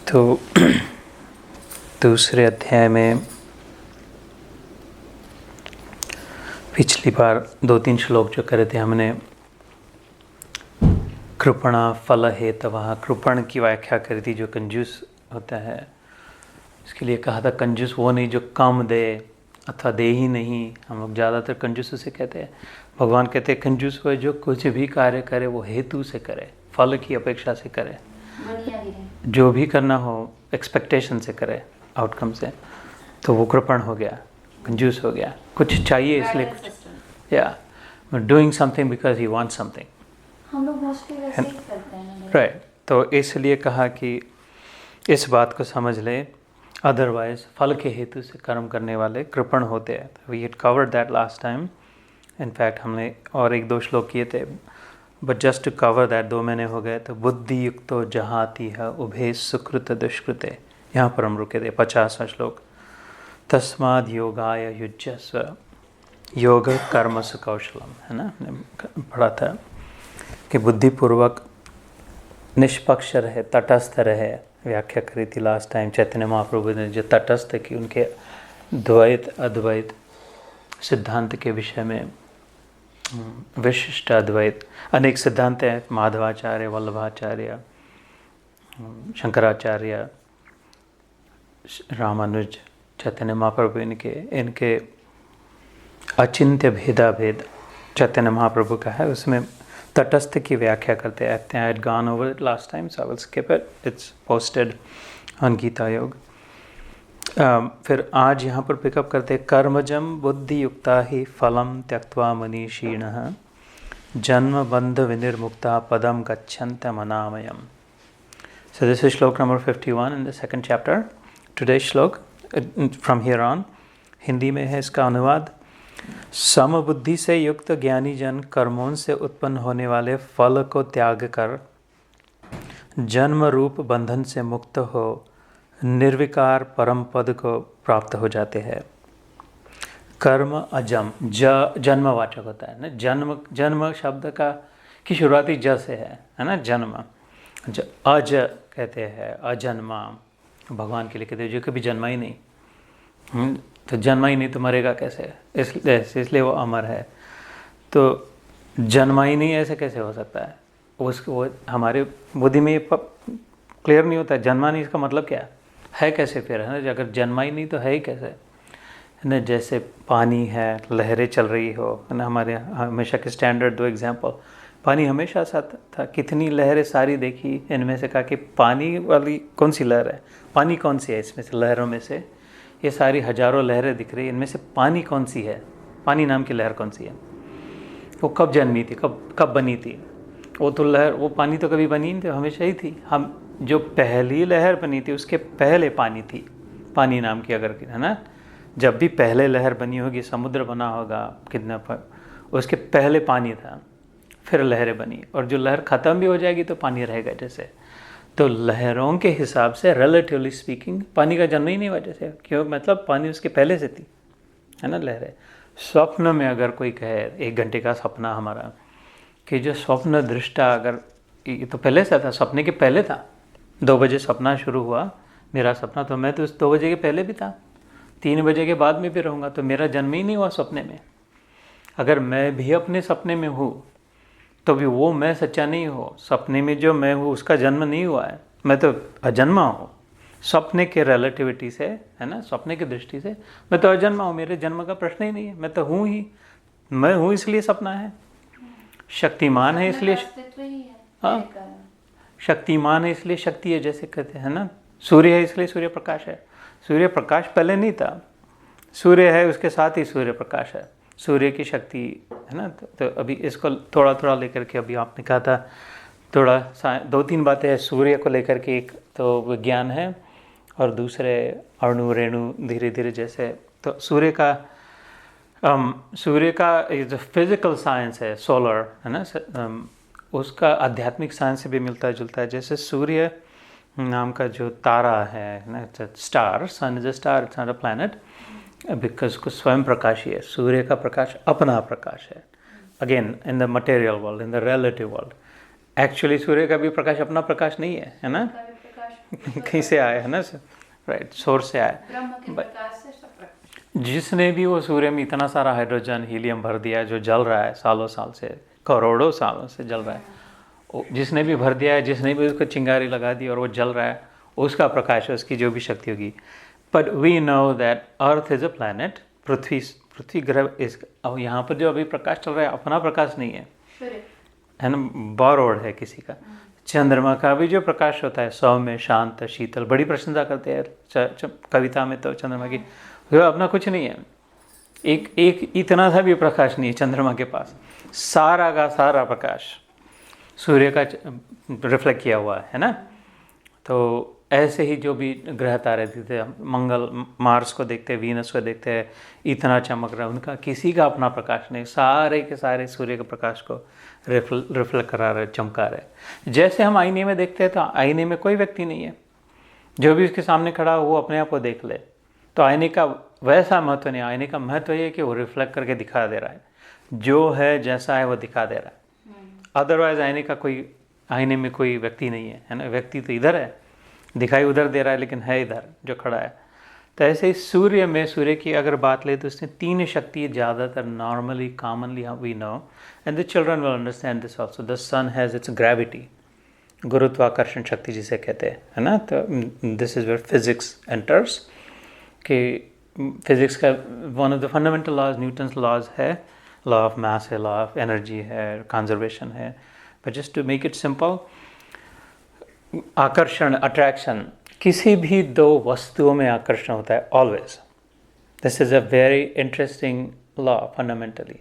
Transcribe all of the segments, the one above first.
तो दूसरे अध्याय में पिछली बार 2-3 श्लोक जो करे थे हमने, कृपणा फल हेतवः, कृपण की व्याख्या करी थी, जो कंजूस होता है। इसके लिए कहा था कंजूस वो नहीं जो कम दे अथवा दे ही नहीं। हम लोग ज़्यादातर कंजूस उसे कहते हैं। भगवान कहते हैं कंजूस वो जो कुछ भी कार्य करे वो हेतु से करे, फल की अपेक्षा से करे। जो भी करना हो एक्सपेक्टेशन से करे, आउटकम से, तो वो कृपण हो गया, कंजूस हो गया। कुछ चाहिए इसलिए कुछ, या doing something because he want something. हम लोग मोस्टली वैसे ही करते हैं, राइट। तो इसलिए कहा कि इस बात को समझ ले, अदरवाइज फल के हेतु से कर्म करने वाले कृपण होते हैं। We had covered that last time. In fact हमने और 1-2 श्लोक किए थे, but just to cover that 2 महीने हो गए। तो बुद्धि युक्तो जहाति है उभे सुकृत दुष्कृते, यहाँ पर हम रुके थे 50वां श्लोक। तस्माद् योगाय युज्यस्व, योग कर्म सुकौशलम, है ना, हमने पढ़ा था कि बुद्धिपूर्वक निष्पक्ष रहे, तटस्थ रहे। व्याख्या करी थी लास्ट टाइम चैतन्य महाप्रभु ने, जो तटस्थ की उनके द्वैत अद्वैत सिद्धांत के विषय में, विशिष्ट अद्वैत अनेक सिद्धांत हैं, माधवाचार्य, वल्लभाचार्य, शंकराचार्य, रामानुज, चैतन्य महाप्रभु, इनके अचिंत्य भेदा भेद चैतन्य महाप्रभु का है। उसमें तटस्थ की व्याख्या करते हैं। I had gone over it last time, so I will skip it, it's posted on Gita Yog. फिर आज यहाँ पर पिकअप करते हैं, कर्मजम बुद्धि युक्ता ही फलम त्यक्त्वा मनीषीणः जन्म बंध विनिर्मुक्ता पदम गच्छन्त मनामयम। So this is श्लोक number 51 in the second chapter. Today's श्लोक from here on, हिंदी में है इसका अनुवाद। समबुद्धि से युक्त ज्ञानी जन कर्मों से उत्पन्न होने वाले फल को त्याग कर जन्म रूप बंधन से मुक्त हो निर्विकार परम पद को प्राप्त हो जाते हैं। कर्म अजम, जन्मवाचक होता है ना। जन्म शब्द की शुरुआती ज से है ना, जन्म। अज कहते हैं, अजन्मा भगवान के लिए कहते हैं, जो कभी जन्मा ही नहीं। तो जन्मा ही नहीं तो मरेगा कैसे, इसलिए वो अमर है। तो जन्मा ही नहीं ऐसे कैसे हो सकता है? वो हमारे बुद्धि में क्लियर नहीं होता है। जन्मा नहीं, इसका मतलब क्या है कैसे फिर, है ना? अगर जन्मा ही नहीं तो है ही कैसे, है ना? जैसे पानी है, लहरें चल रही हो, है ना। हमारे हमेशा के स्टैंडर्ड 2 एग्जाम्पल, पानी हमेशा साथ था। कितनी लहरें सारी देखी, इनमें से कहा कि पानी वाली कौन सी लहर है, पानी कौन सी है इसमें से, लहरों में से ये सारी हजारों लहरें दिख रही, इनमें से पानी कौन सी है, पानी नाम की लहर कौन सी है? वो कब जन्मी थी, कब बनी थी? वो तो लहर, वो पानी तो कभी बनी नहीं थी, हमेशा ही थी। हम जो पहली लहर बनी थी उसके पहले पानी थी, पानी नाम की, अगर, है ना। जब भी पहले लहर बनी होगी, समुद्र बना होगा कितना पर, उसके पहले पानी था, फिर लहरें बनी। और जो लहर ख़त्म भी हो जाएगी तो पानी रहेगा जैसे। तो लहरों के हिसाब से रिलेटिवली स्पीकिंग पानी का जन्म ही नहीं हुआ जैसे। क्यों? मतलब पानी उसके पहले से थी, है ना, लहरें। स्वप्न में अगर कोई कहे, 1 घंटे का सपना हमारा, कि जो स्वप्न दृष्टा, अगर ये तो पहले से था, सपने के पहले था। 2 बजे सपना शुरू हुआ मेरा सपना, तो मैं तो उस 2 बजे के पहले भी था, 3 बजे के बाद में भी रहूँगा। तो मेरा जन्म ही नहीं हुआ सपने में। अगर मैं भी अपने सपने में हूँ तो भी वो मैं सच्चा नहीं हो। सपने में जो मैं हूँ उसका जन्म नहीं हुआ है, मैं तो अजन्मा हूँ सपने के रिलेटिविटी से, है ना, सपने की दृष्टि से मैं तो अजन्मा हूँ। मेरे जन्म का प्रश्न ही नहीं है, मैं तो हूँ ही, मैं हूँ इसलिए सपना है। शक्तिमान है इसलिए, हाँ, शक्तिमान है इसलिए शक्ति है, जैसे कहते हैं ना। सूर्य है इसलिए सूर्य प्रकाश है। सूर्य प्रकाश पहले नहीं था, सूर्य है, उसके साथ ही सूर्य प्रकाश है, सूर्य की शक्ति, है ना। तो अभी इसको थोड़ा थोड़ा लेकर के, अभी आपने कहा था थोड़ा 2-3 बातें हैं सूर्य को लेकर के। एक तो विज्ञान है और दूसरे अणु रेणु धीरे धीरे जैसे। तो सूर्य का जो फिजिकल साइंस है, सोलर, है ना, उसका आध्यात्मिक साइंस से भी मिलता जुलता है। जैसे सूर्य नाम का जो तारा है ना, star, sun is a star, it's not a planet, because उसको स्वयं प्रकाशी है। सूर्य का प्रकाश अपना प्रकाश है। Again in the material world, in the relative world, actually सूर्य का भी प्रकाश अपना प्रकाश नहीं है, है ना। कहीं से आया है ना, राइट, सोर्स से आया। ब्रह्म के प्रकाश से सब प्रकाश। जिसने भी वो सूर्य में इतना सारा हाइड्रोजन हीलियम भर दिया है जो जल रहा है सालों साल से, करोड़ों सालों से जल रहा है, जिसने भी भर दिया है, जिसने भी उसको चिंगारी लगा दी और वो जल रहा है, उसका प्रकाश है, उसकी जो भी शक्ति होगी। But we know that earth is a planet, पृथ्वी ग्रह इस, अब यहाँ पर जो अभी प्रकाश चल रहा है अपना प्रकाश नहीं है, है ना, बोरोड है किसी का। चंद्रमा का भी जो प्रकाश होता है सौम्य, शांत, शीतल, बड़ी प्रशंसा करते हैं कविता में तो चंद्रमा की, वो अपना कुछ नहीं है। एक इतना सा भी प्रकाश नहीं है चंद्रमा के पास, सारा का सारा प्रकाश सूर्य का रिफ्लेक्ट किया हुआ है ना। तो ऐसे ही जो भी ग्रह तारे दिखते हैं, मंगल, मार्स को देखते हैं, वीनस को देखते हैं, इतना चमक रहा है, उनका किसी का अपना प्रकाश नहीं, सारे के सारे सूर्य के प्रकाश को रिफ्लेक्ट करा रहे, चमका रहे। जैसे हम आईने में देखते हैं तो आईने में कोई व्यक्ति नहीं है, जो भी उसके सामने खड़ा हो वो अपने आप को देख ले। तो आईने का वैसा महत्व नहीं, आईने का महत्व ये है कि वो रिफ्लेक्ट करके दिखा दे रहा है, जो है जैसा है वो दिखा दे रहा है। अदरवाइज आईने में कोई व्यक्ति नहीं है ना, व्यक्ति तो इधर है, दिखाई उधर दे रहा है लेकिन है इधर जो खड़ा है। तो ऐसे ही सूर्य में, सूर्य की अगर बात ले तो इसमें 3 शक्ति ज़्यादातर normally commonly we know, and the children will understand this also. The sun has its gravity, गुरुत्वाकर्षण शक्ति जिसे कहते हैं, है ना। तो this is where physics enters, कि फिजिक्स का one of the fundamental laws Newton's laws है, लॉ ऑफ मास है, लॉ ऑफ एनर्जी है, कंजर्वेशन है। But just to make it simple, आकर्षण, अट्रैक्शन, किसी भी 2 वस्तुओं में आकर्षण होता है always. This is a very interesting law fundamentally.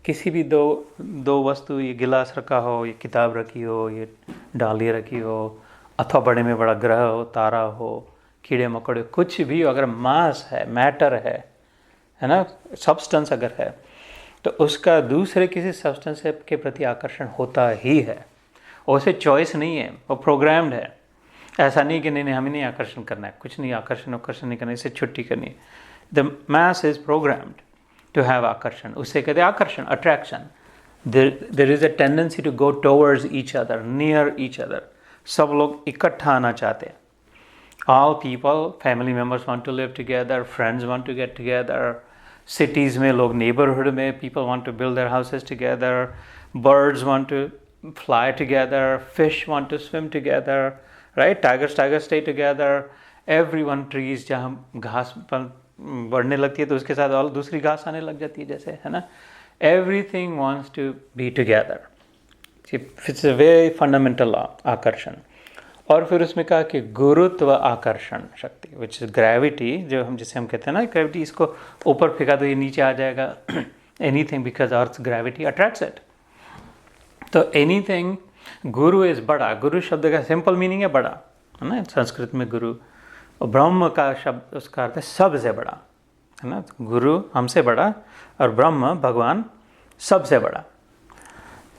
किसी भी दो वस्तु, ये गिलास रखा हो, ये किताब रखी हो, ये डाली रखी हो, अथवा बड़े में बड़ा ग्रह हो, तारा हो, कीड़े मकोड़े, कुछ भी अगर मास है, मैटर है ना, सब्सटेंस अगर है, तो उसका दूसरे किसी सब्सटेंस के प्रति आकर्षण होता ही है। उसे चॉइस नहीं है, वो प्रोग्राम्ड है। ऐसा नहीं कि नहीं हमें नहीं आकर्षण करना है, कुछ नहीं, आकर्षण नहीं करना, इससे छुट्टी करनी है। The mass is programmed to have आकर्षण, उससे कहते हैं आकर्षण, attraction. There is a tendency to go towards each other, near each other. सब लोग इकट्ठा आना चाहते हैं। All people, family members want to live together, friends want to get together, cities में लोग, नेबरहुड में people want to build their houses together, birds want to fly together, fish want to swim together, right? Tigers stay together. Everyone, trees, जहाँ घास बढ़ने लगती है तो उसके साथ और दूसरी घास आने लग जाती है, जैसे, है ना। Everything wants to be together. It's a very fundamental law, आकर्षण। और फिर उसमें कहा कि गुरुत्व आकर्षण शक्ति, which is gravity, जो जिसे हम कहते हैं ना ग्रेविटी, इसको ऊपर फेंका तो ये नीचे आ जाएगा। Anything because Earth's gravity attracts it. तो एनीथिंग, गुरु इज बड़ा, गुरु शब्द का सिंपल मीनिंग है बड़ा, है ना, संस्कृत में गुरु। और ब्रह्म का शब्द, उसका अर्थ है सबसे बड़ा, है ना। गुरु हमसे बड़ा और ब्रह्म भगवान सबसे बड़ा।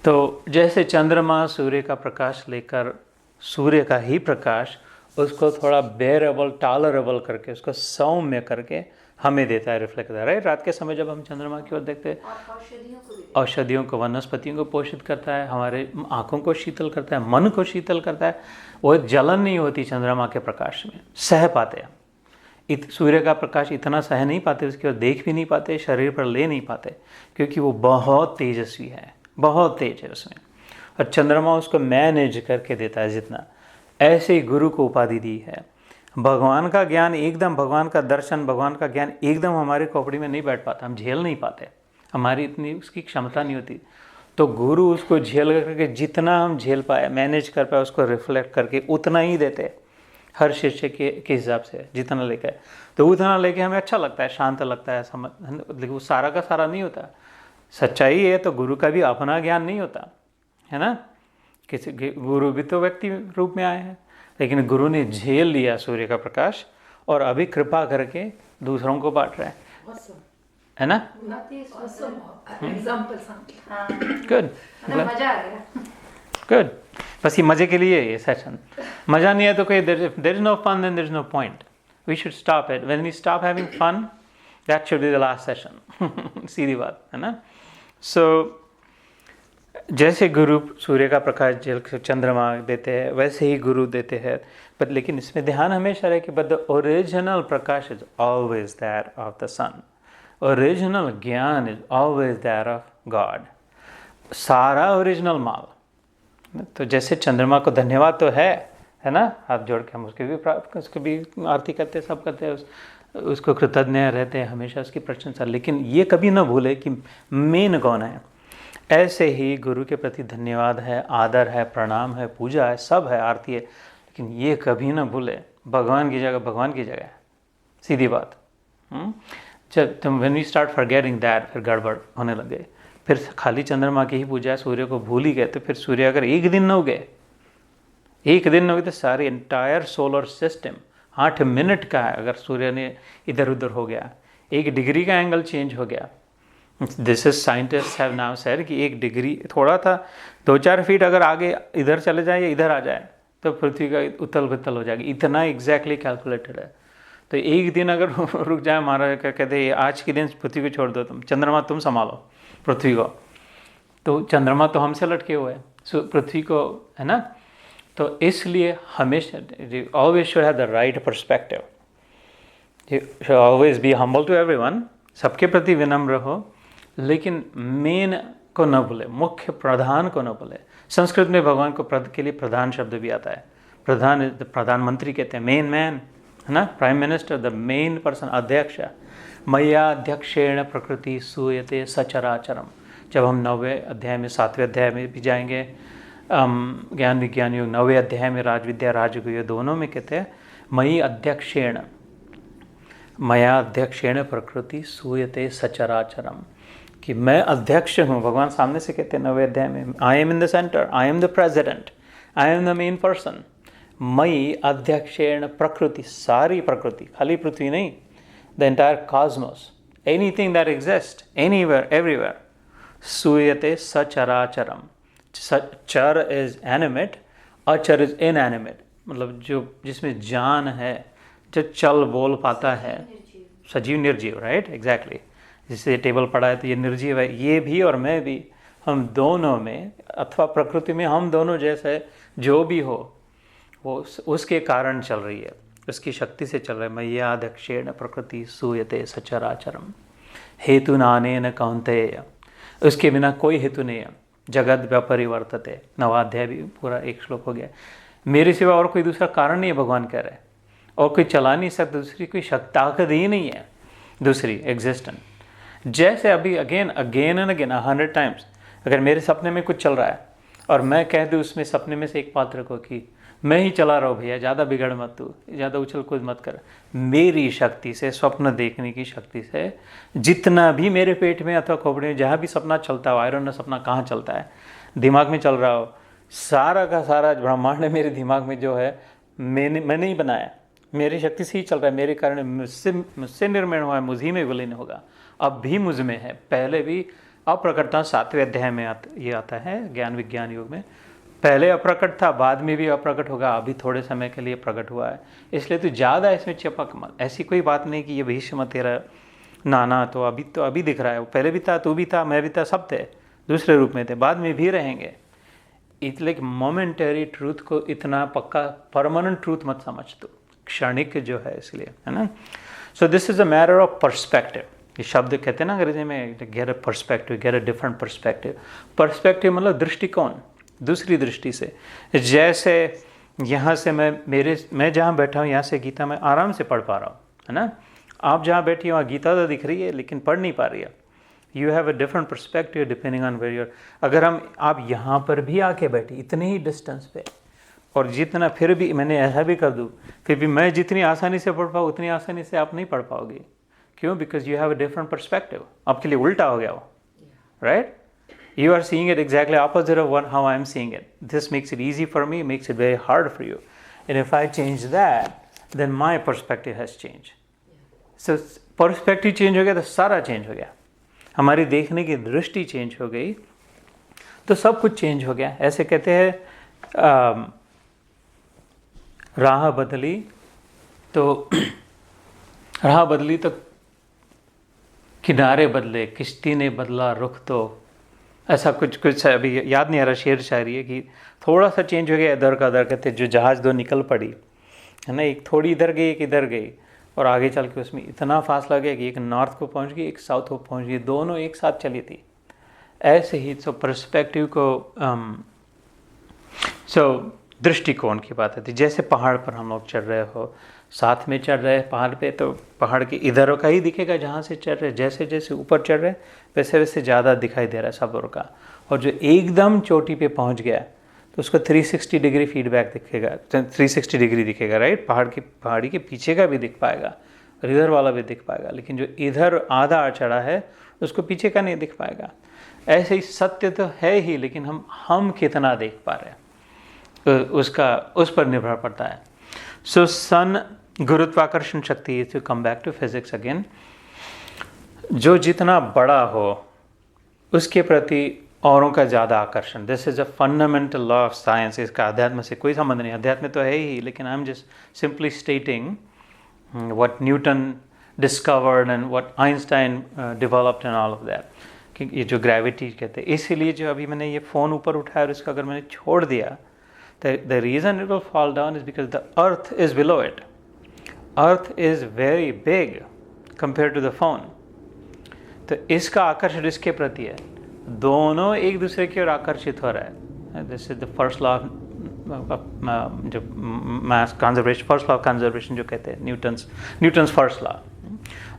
तो जैसे चंद्रमा सूर्य का प्रकाश लेकर, सूर्य का ही प्रकाश, उसको थोड़ा बेरेबल, टॉलरेबल करके, उसको सौम्य करके हमें देता है, रिफ्लेक्ट करता है, राइट। रात के समय जब हम चंद्रमा की ओर देखते हैं, औषधियों को, वनस्पतियों को पोषित करता है, हमारे आँखों को शीतल करता है, मन को शीतल करता है। वो जलन नहीं होती चंद्रमा के प्रकाश में, सह पाते हैं। सूर्य का प्रकाश इतना सह नहीं पाते, उसकी ओर देख भी नहीं पाते, शरीर पर ले नहीं पाते, क्योंकि वो बहुत तेजस्वी है, बहुत तेज है उसमें। और चंद्रमा उसको मैनेज करके देता है जितना। ऐसे ही गुरु को उपाधि दी है। भगवान का ज्ञान एकदम, भगवान का दर्शन, भगवान का ज्ञान एकदम हमारे खोपड़ी में नहीं बैठ पाता, हम झेल नहीं पाते, हमारी इतनी उसकी क्षमता नहीं होती। तो गुरु उसको झेल करके जितना हम झेल पाए, मैनेज कर पाए, उसको रिफ्लेक्ट करके उतना ही देते, हर शिष्य के हिसाब से जितना लेके, तो उतना लेके हमें अच्छा लगता है, शांत लगता है, समझ, लेकिन वो सारा का सारा नहीं होता। सच्चाई है तो गुरु का भी अपना ज्ञान नहीं होता, है ना। किसी गुरु भी तो व्यक्ति रूप में आए हैं, लेकिन गुरु ने झेल लिया सूर्य का प्रकाश और अभी कृपा करके दूसरों को बांट रहा है ना। गुड, मजा आ गया। गुड, बस ये मजे के लिए ये सेशन। मजा नहीं है तो कोई, there is no fun, then there is no point. We should stop it. When we stop having fun, that should be the last session. सीधी बात है ना। सो जैसे गुरु सूर्य का प्रकाश जल चंद्रमा देते हैं वैसे ही गुरु देते हैं, बट लेकिन इसमें ध्यान हमेशा रहे कि बट द ओरिजिनल प्रकाश is always that of the sun, original ज्ञान is always that of God, सारा ओरिजिनल माल। तो जैसे चंद्रमा को धन्यवाद तो है ना, हाथ जोड़ के हम उसकी भी आरती करते हैं, सब करते हैं, उसको कृतज्ञ रहते हैं, हमेशा उसकी प्रशंसा, लेकिन ये कभी ना भूले कि मेन कौन है। ऐसे ही गुरु के प्रति धन्यवाद है, आदर है, प्रणाम है, पूजा है, सब है, आरती है, लेकिन ये कभी ना भूले भगवान की जगह भगवान की जगह है, सीधी बात। जब तुम when we start forgetting that, फिर गड़बड़ होने लग गए, फिर खाली चंद्रमा की ही पूजा, सूर्य को भूल ही गए, तो फिर सूर्य अगर एक दिन न उगे, एक दिन न उगे, तो सारी एंटायर सोलर सिस्टम 8 मिनट का है, अगर सूर्य ने इधर उधर हो गया, 1 डिग्री का एंगल चेंज हो गया, this is scientist have now said कि 1 डिग्री थोड़ा था, 2-4 फीट अगर आगे इधर चले जाए या इधर आ जाए तो पृथ्वी का उथल पुथल हो जाएगी, इतना एग्जैक्टली कैलकुलेटेड है। तो एक दिन अगर रुक जाए, हमारा क्या कहते हैं, आज के दिन पृथ्वी को छोड़ दो, तुम चंद्रमा तुम संभालो पृथ्वी को, तो चंद्रमा तो हमसे लटके हुए हैं पृथ्वी को, है ना। तो इसलिए हमेशा always should have the right perspective, should always be humble to everyone, सबके प्रति विनम्र हो, लेकिन मेन को न भूले, मुख्य प्रधान को न भूले। संस्कृत में भगवान को पद के लिए प्रधान शब्द भी आता है, प्रधान प्रधानमंत्री कहते हैं, मेन मैन, है ना, prime minister, the main person, अध्यक्ष। मय्या अध्यक्षेण प्रकृति सूयते सचराचरम, जब हम 9वें अध्याय में 7वें अध्याय में भी जाएंगे, ज्ञान विज्ञान योग 9वें अध्याय में राजविद्या राजयोग ये दोनों में कहते हैं मयि अध्यक्षेण, मया अध्यक्षेण प्रकृति सूयते सचराचरम, कि मैं अध्यक्ष हूँ, भगवान सामने से कहते हैं 9वें अध्याय में, I am in the centre, I am the president, I am the main person. मयि अध्यक्षेण प्रकृति, सारी प्रकृति, खाली पृथ्वी नहीं, the entire cosmos, anything that exist anywhere everywhere, सूयते सचराचरम। चर इज एनिमेट, अचर इज इनएनिमेट, मतलब जो जिसमें जान है, जो चल बोल पाता है, सजीव निर्जीव, राइट, एग्जैक्टली। जिससे टेबल पड़ा है तो ये निर्जीव है, ये भी और मैं भी, हम दोनों में अथवा प्रकृति में हम दोनों जैसे जो भी हो वो उसके कारण चल रही है, उसकी शक्ति से चल रहा है। मय्या अध्यक्षेण प्रकृति सूयते सचराचरम हेतु नानेन कौन्तेय, उसके बिना कोई हेतु नहीं है। जगत व्यपरिवर्तते, 9वां अध्याय भी पूरा 1 श्लोक हो गया। मेरे सिवा और कोई दूसरा कारण नहीं है, भगवान कह रहे हैं, और कोई चला नहीं सकता, दूसरी कोई ताकत ही नहीं है दूसरी एग्जिस्टेंट। जैसे अभी अगेन एंड अगेन 100 टाइम्स, अगर मेरे सपने में कुछ चल रहा है और मैं कह दूँ उसमें सपने में से एक पात्र को कि मैं ही चला रहा हूँ भैया, ज़्यादा बिगड़ मत, तू ज़्यादा उछल कूद मत कर, मेरी शक्ति से, स्वप्न देखने की शक्ति से, जितना भी मेरे पेट में अथवा खोपड़ी में जहाँ भी सपना चलता हो, आयरन सपना कहाँ चलता है, दिमाग में चल रहा हो, सारा का सारा ब्रह्मांड मेरे दिमाग में जो है मैंने ही बनाया, मेरी शक्ति से ही चल रहा है, मेरे कारण मुझसे निर्माण हुआ है, मुझी में विलीन होगा, अब भी मुझ में है, पहले भी अप्रकटता 7वें अध्याय में ये आता है ज्ञान विज्ञान योग में, पहले अप्रकट था, बाद में भी अप्रकट होगा, अभी थोड़े समय के लिए प्रकट हुआ है, इसलिए तो ज़्यादा इसमें चिपक मत। ऐसी कोई बात नहीं कि ये भीष्म तेरा नाना तो अभी दिख रहा है, पहले भी था, तू भी था, मैं भी था, सब थे, दूसरे रूप में थे, बाद में भी रहेंगे। इसलिए मोमेंटरी ट्रूथ को इतना पक्का परमानेंट ट्रूथ मत समझ, तो क्षणिक जो है, इसलिए, है ना। So this is a matter of perspective. ये शब्द कहते हैं ना अंग्रेजी में, get a perspective, get a different perspective. Perspective मतलब दृष्टिकोण, दूसरी दृष्टि से। जैसे यहाँ से मैं जहाँ बैठा हूँ, यहाँ से गीता मैं आराम से पढ़ पा रहा हूँ, है ना। आप जहाँ बैठी हो वहाँ गीता तो दिख रही है लेकिन पढ़ नहीं पा रही है। You have a different perspective depending on where you're. अगर आप यहाँ पर भी आके बैठे इतने ही डिस्टेंस पे, और जितना फिर भी मैंने ऐसा भी कर दूँ, फिर भी मैं जितनी आसानी से पढ़ पाऊँ उतनी आसानी से आप नहीं पढ़ पाओगे। क्यों? Because you have a different perspective. आपके लिए उल्टा हो गया वो, right? You are seeing it exactly opposite of how I am seeing it. This makes it easy for me, makes it very hard for you. And if I change that, then my perspective has changed. So perspective change हो गया तो सारा change हो गया, हमारी देखने की दृष्टि change हो गई तो सब कुछ change हो गया। ऐसे कहते हैं राह बदली तो किनारे बदले, किश्ती ने बदला रुख तो ऐसा कुछ अभी याद नहीं आ रहा शेर शायरी है कि थोड़ा सा चेंज हो गया इधर का उधर, कहते जो जहाज़ दो निकल पड़ी, है ना, एक थोड़ी इधर गई एक इधर गई, और आगे चल के उसमें इतना फासला गया कि एक नॉर्थ को पहुंच गई एक साउथ को पहुंच गई, दोनों एक साथ चली थी। ऐसे ही सो पर्सपेक्टिव को दृष्टिकोण की बात आती, जैसे पहाड़ पर हम लोग चढ़ रहे हो, साथ में चढ़ रहे हैं पहाड़ पे, तो पहाड़ के इधर का ही दिखेगा जहाँ से चढ़ रहे, जैसे जैसे ऊपर चढ़ रहे वैसे वैसे ज़्यादा दिखाई दे रहा है सब और का। और जो एकदम चोटी पे पहुँच गया तो उसको 360 डिग्री फीडबैक दिखेगा, 360 डिग्री दिखेगा, राइट, पहाड़ी के पीछे का भी दिख पाएगा और इधर वाला भी दिख पाएगा, लेकिन जो इधर आधा चढ़ा है उसको पीछे का नहीं दिख पाएगा। ऐसे ही सत्य तो है ही, लेकिन हम कितना देख पा रहे हैं उसका उस पर निर्भर पड़ता है। सो सन गुरुत्वाकर्षण शक्ति, to come back to physics again, जो जितना बड़ा हो उसके प्रति औरों का ज़्यादा आकर्षण। This is a fundamental law of science. इसका अध्यात्म से कोई संबंध नहीं, अध्यात्म तो है ही, लेकिन I am just simply स्टेटिंग what Newton discovered and what Einstein developed and all of that, कि ये जो ग्रेविटी कहते हैं। इसीलिए जो अभी मैंने ये फ़ोन ऊपर उठाया और इसको अगर मैंने छोड़ दिया, the reason it will fall down is because the earth is below it. Earth is very big compared to the phone. तो इसका आकर्षण इसके प्रति है, दोनों एक दूसरे की ओर आकर्षित हो रहा है। This is the first law जो mass conservation, first law of conservation जो कहते हैं, न्यूटन्स फर्स्ट लॉ।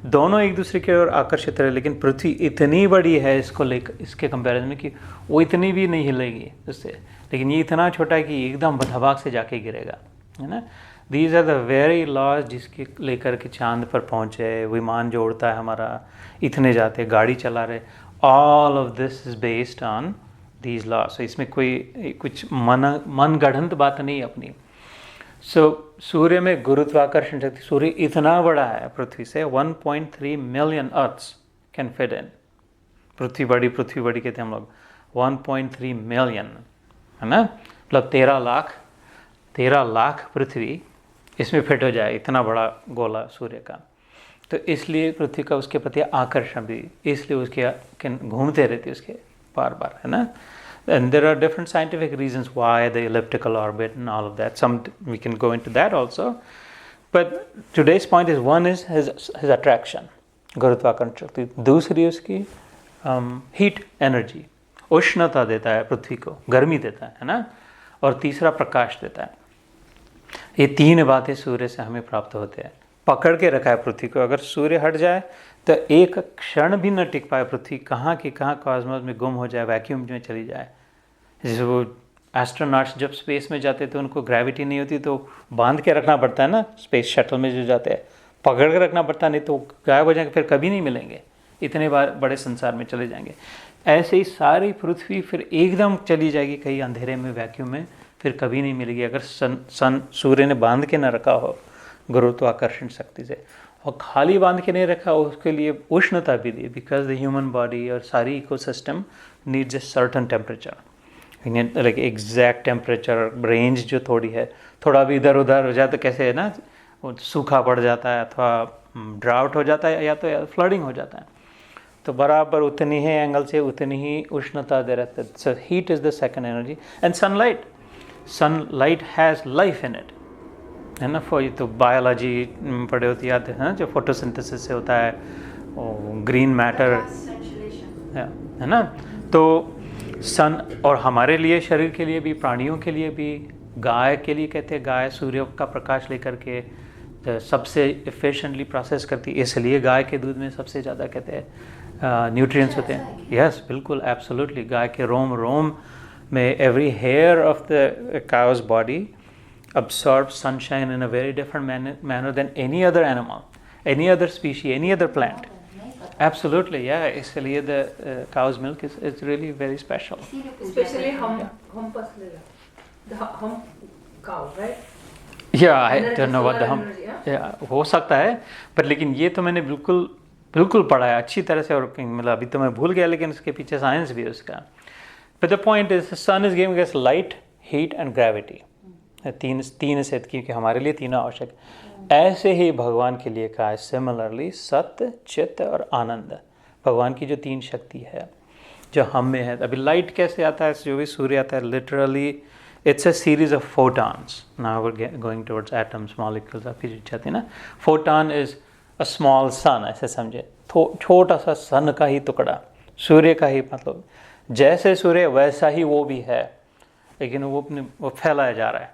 दोनों एक दूसरे की ओर आकर्षित रहे, लेकिन पृथ्वी इतनी बड़ी है इसको लेकर, इसके कंपैरिजन में, कि वो इतनी भी नहीं हिलेगी उससे, लेकिन ये इतना छोटा है कि एकदम धबाक से जाके गिरेगा, है ना। These are the very laws जिसके लेकर के चांद पर पहुँचे, विमान जो उड़ता है हमारा, इतने जाते, गाड़ी चला रहे, all of this is based on these laws. So इसमें कोई कुछ मनगढ़ंत बात नहीं अपनी। सो सूर्य में गुरुत्वाकर्षण शक्ति, सूर्य इतना बड़ा है पृथ्वी से, 1.3 million earths can fit in. पृथ्वी बड़ी कहते हैं हम लोग, 1.3 मिलियन, है ना, मतलब 13 लाख पृथ्वी इसमें फिट हो जाए, इतना बड़ा गोला सूर्य का। तो इसलिए पृथ्वी का उसके प्रति आकर्षण भी, इसलिए उसके घूमते रहते उसके बार बार, है ना। And there are different scientific reasons why the elliptical orbit and all of that. Some we can go into that also. But today's point is, one is his attraction, गुरुत्वाकर्षण शक्ति, दूसरी उसकी हीट एनर्जी, उष्णता देता है पृथ्वी को, गर्मी देता है ना, और तीसरा प्रकाश देता है। ये तीन बातें सूर्य से हमें प्राप्त होते हैं। पकड़ के रखा है पृथ्वी को, अगर सूर्य हट जाए तो एक क्षण भी न टिक पाए पृथ्वी, कहाँ की कहाँ कॉस्मोस में गुम हो जाए, वैक्यूम में चली जाए। जैसे वो एस्ट्रोनॉट्स जब स्पेस में जाते तो उनको ग्रेविटी नहीं होती, तो बांध के रखना पड़ता है ना, स्पेस शटल में जो जाते हैं पकड़ के रखना पड़ता, नहीं तो गायब हो जाएंगे, फिर कभी नहीं मिलेंगे, इतने बार बड़े संसार में चले जाएंगे। ऐसे ही सारी पृथ्वी फिर एकदम चली जाएगी कहीं अंधेरे में, वैक्यूम में, फिर कभी नहीं मिलेगी अगर सूर्य ने बांध के न रखा हो गुरुत्वाकर्षण शक्ति से। और खाली बांध के नहीं रखा, उसके लिए उष्णता भी दी, बिकॉज द ह्यूमन बॉडी और सारी ecosystem needs a certain temperature, like exact temperature range जो थोड़ी है, थोड़ा भी इधर उधर हो जाए तो कैसे है ना, वो सूखा पड़ जाता है अथवा ड्राउट हो जाता है, या तो फ्लडिंग हो जाता है। तो बराबर उतनी ही एंगल से उतनी ही उष्णता दे रहता है। So heat is the second energy. And sunlight has life in it, है ना। ये तो बायोलॉजी पढ़े होती याद है ना, जो फोटोसिंथेसिस से होता है, ग्रीन मैटर, है ना। तो सन, और हमारे लिए, शरीर के लिए भी, प्राणियों के लिए भी, गाय के लिए कहते हैं, गाय सूर्य का प्रकाश लेकर के सबसे एफिशिएंटली प्रोसेस करती है, इसलिए गाय के दूध में सबसे ज़्यादा कहते हैं न्यूट्रिएंट्स होते हैं। यस, बिल्कुल, एब्सोल्युटली। गाय के रोम में, every hair of the cow's body absorbs sunshine in a very different manner than any other animal, any other species, any other plant. Absolutely, yeah. इसलिए the cow's milk is really very special. Especially hump the hump cow, right? Yeah, I don't know what the hump. Yeah, हो सकता है, पर लेकिन ये तो मैंने बिल्कुल पढ़ा है अच्छी तरह से, और मतलब अभी तो मैं भूल गया, लेकिन उसके पीछे साइंस भी है उसका। But the point is, the sun is giving us light, heat and gravity. तीन से, क्योंकि हमारे लिए तीनों आवश्यक। ऐसे ही भगवान के लिए कहा है सिमिलरली, सत्य, चित्त और आनंद, भगवान की जो तीन शक्ति है, जो हम में है। अभी लाइट कैसे आता है, जो भी सूर्य आता है, literally it's a series of photons. Now we are going towards atoms, molecules, आप फिर चाहते हैं ना। Photon is a small sun, ऐसे समझे, छोटा सा सन का ही टुकड़ा, सूर्य का ही, मतलब जैसे सूर्य वैसा ही वो भी है, लेकिन वो फैलाया जा रहा है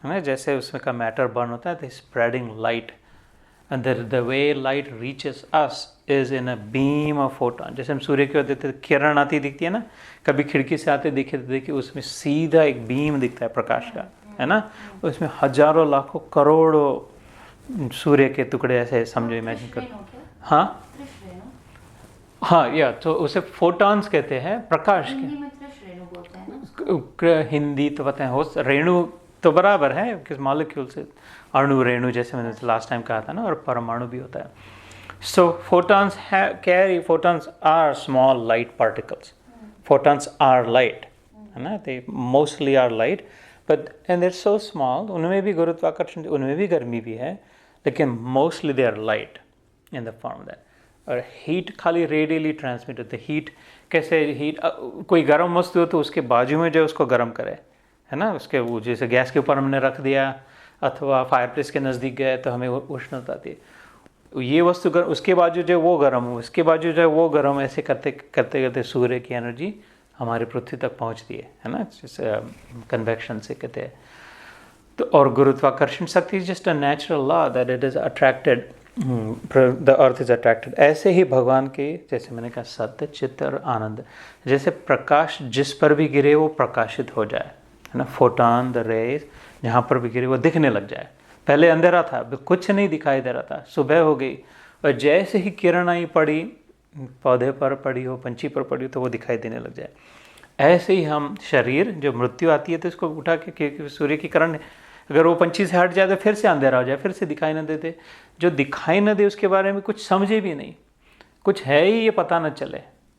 ना। जैसे उसमें का मैटर बर्न होता है, तो spreading light, and the way light reaches us is in a beam of photon. जैसे हम सूर्य की ओर देखते किरण आती दिखती है ना, कभी खिड़की से आते देखे तो देखिए उसमें सीधा एक बीम दिखता है प्रकाश का, है ना। उसमें हजारों लाखों करोड़ों सूर्य के टुकड़े ऐसे समझो, इमेजिन करो। हाँ हाँ, या तो उसे फोटॉन्स कहते हैं, प्रकाश के। हिंदी तो पता है, हो रेणु तो बराबर है, किस मॉलिक्यूल से, अणु रेणु, जैसे मैंने लास्ट टाइम कहा था ना, और परमाणु भी होता है। So photons carry, photons are small light particles, photons are light, है ना, they mostly are light, but and they're so small, उनमें भी गुरुत्वाकर्षण, उनमें भी गर्मी भी है, लेकिन mostly they are light in the form that. और हीट खाली रेडियली ट्रांसमिट होते। हीट कैसे, हीट कोई गर्म वस्तु हो तो उसके बाजू में जो उसको गर्म करे, है ना, उसके वो जैसे गैस के ऊपर हमने रख दिया अथवा फायरप्लेस के नज़दीक गए तो हमें उष्णता आती है। ये वस्तु उसके बाजू जो वो गर्म हो, उसके बाजू जो वो गर्म, ऐसे करते करते करते सूर्य की एनर्जी हमारे पृथ्वी तक पहुंचती है ना, जैसे कन्वेक्शन से कहते हैं। तो और गुरुत्वाकर्षण शक्ति is just a natural law that it is attracted, the earth is attracted. ऐसे ही भगवान के, जैसे मैंने कहा, सत्य, चित्त और आनंद, जैसे प्रकाश जिस पर भी गिरे वो प्रकाशित हो जाए, है ना। फोटॉन, द रेज, जहाँ पर भी गिरे वो दिखने लग जाए। पहले अंधेरा था, कुछ नहीं दिखाई दे रहा था, सुबह हो गई और जैसे ही किरण आई पड़ी, पौधे पर पड़ी हो, पंछी पर पड़ी हो, तो वो दिखाई देने लग जाए। ऐसे ही हम शरीर, जो मृत्यु आती है तो इसको उठा के सूर्य की किरण, अगर वो पंछी से हट जाए तो फिर से अंधेरा हो जाए, फिर से दिखाई न देते। जो दिखाई न दे उसके बारे में कुछ समझे भी नहीं, कुछ है ही ये पता न चले,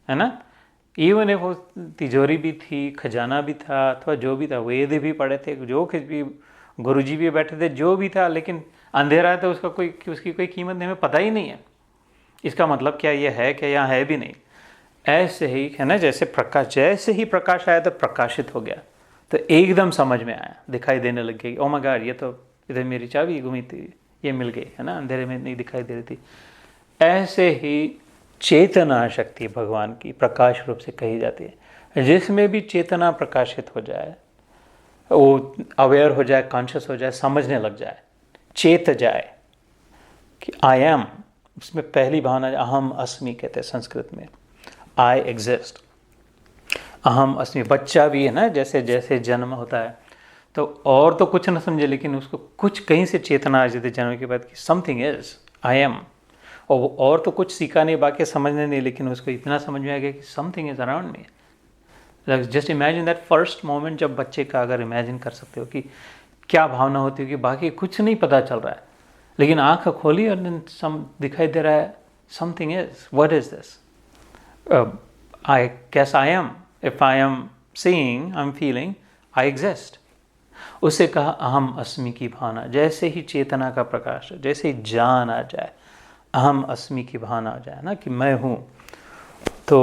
है ना। इवन if वो तिजोरी भी थी, खजाना भी था, अथवा जो भी था, वेद भी पढ़े थे, जो कुछ भी, गुरुजी भी बैठे थे, जो भी था, लेकिन अंधेरा है तो उसकी कोई कीमत नहीं, हमें पता ही नहीं है इसका मतलब क्या ये है, क्या यहाँ है भी नहीं। ऐसे ही है ना, जैसे प्रकाश, जैसे ही प्रकाश आया तो प्रकाशित हो गया, तो एकदम समझ में आया, दिखाई देने लग गई। ओ माय गॉड, ये तो इधर मेरी चाबी घूमी थी, ये मिल गई, है ना, अंधेरे में नहीं दिखाई दे रही थी। ऐसे ही चेतना शक्ति भगवान की प्रकाश रूप से कही जाती है। जिसमें भी चेतना प्रकाशित हो जाए, वो अवेयर हो जाए, कॉन्शियस हो जाए, समझने लग जाए, चेत जाए कि आई एम, उसमें पहली भावना अहम अस्मि कहते हैं संस्कृत में, आई एग्जिस्ट, अहम अस्मि। बच्चा भी है ना, जैसे जैसे जन्म होता है तो और तो कुछ ना समझे, लेकिन उसको कुछ कहीं से चेतना आ जाती है जन्म के बाद कि समथिंग इज, आई एम। और तो कुछ सीखा नहीं, बाकी समझने नहीं, लेकिन उसको इतना समझ में आ गया कि something is around me. Just imagine that first moment, जब बच्चे का अगर इमेजिन कर सकते हो कि क्या भावना होती है कि बाकी कुछ नहीं पता चल रहा है, लेकिन आँख खोली और दिखाई दे रहा है something is, what is this, I guess I am, if I am seeing, I am feeling, I exist. उसे कहा अहम अस्मि की भावना। जैसे ही चेतना का प्रकाश, जैसे ही जान आ जाए, अहम अस्मि की भावना आ जाए ना कि मैं हूँ, तो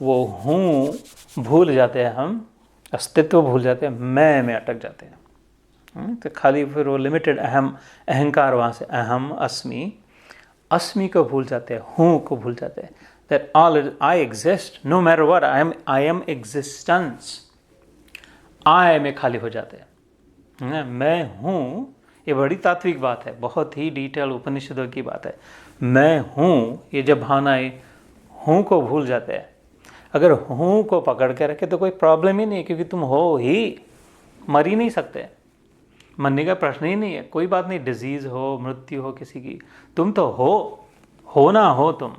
वो हूँ भूल जाते हैं हम, अस्तित्व भूल जाते हैं, मैं में अटक जाते हैं। तो खाली फिर वो लिमिटेड अहंकार वहाँ से, अहम अस्मि, अस्मि को भूल जाते हैं, हूँ को भूल जाते हैं। That all I exist, no matter what, I am existence, I में खाली हो जाते हैं। मैं हूँ, ये बड़ी तात्विक बात है, बहुत ही डिटेल उपनिषदों की बात है। मैं हूँ, ये जब भावनाएं हूँ को भूल जाते हैं, अगर हूँ को पकड़ के रखे तो कोई प्रॉब्लम ही नहीं, क्योंकि तुम हो ही, मर ही नहीं सकते, मरने का प्रश्न ही नहीं है। कोई बात नहीं, डिजीज़ हो, मृत्यु हो किसी की, तुम तो हो ना हो तुम,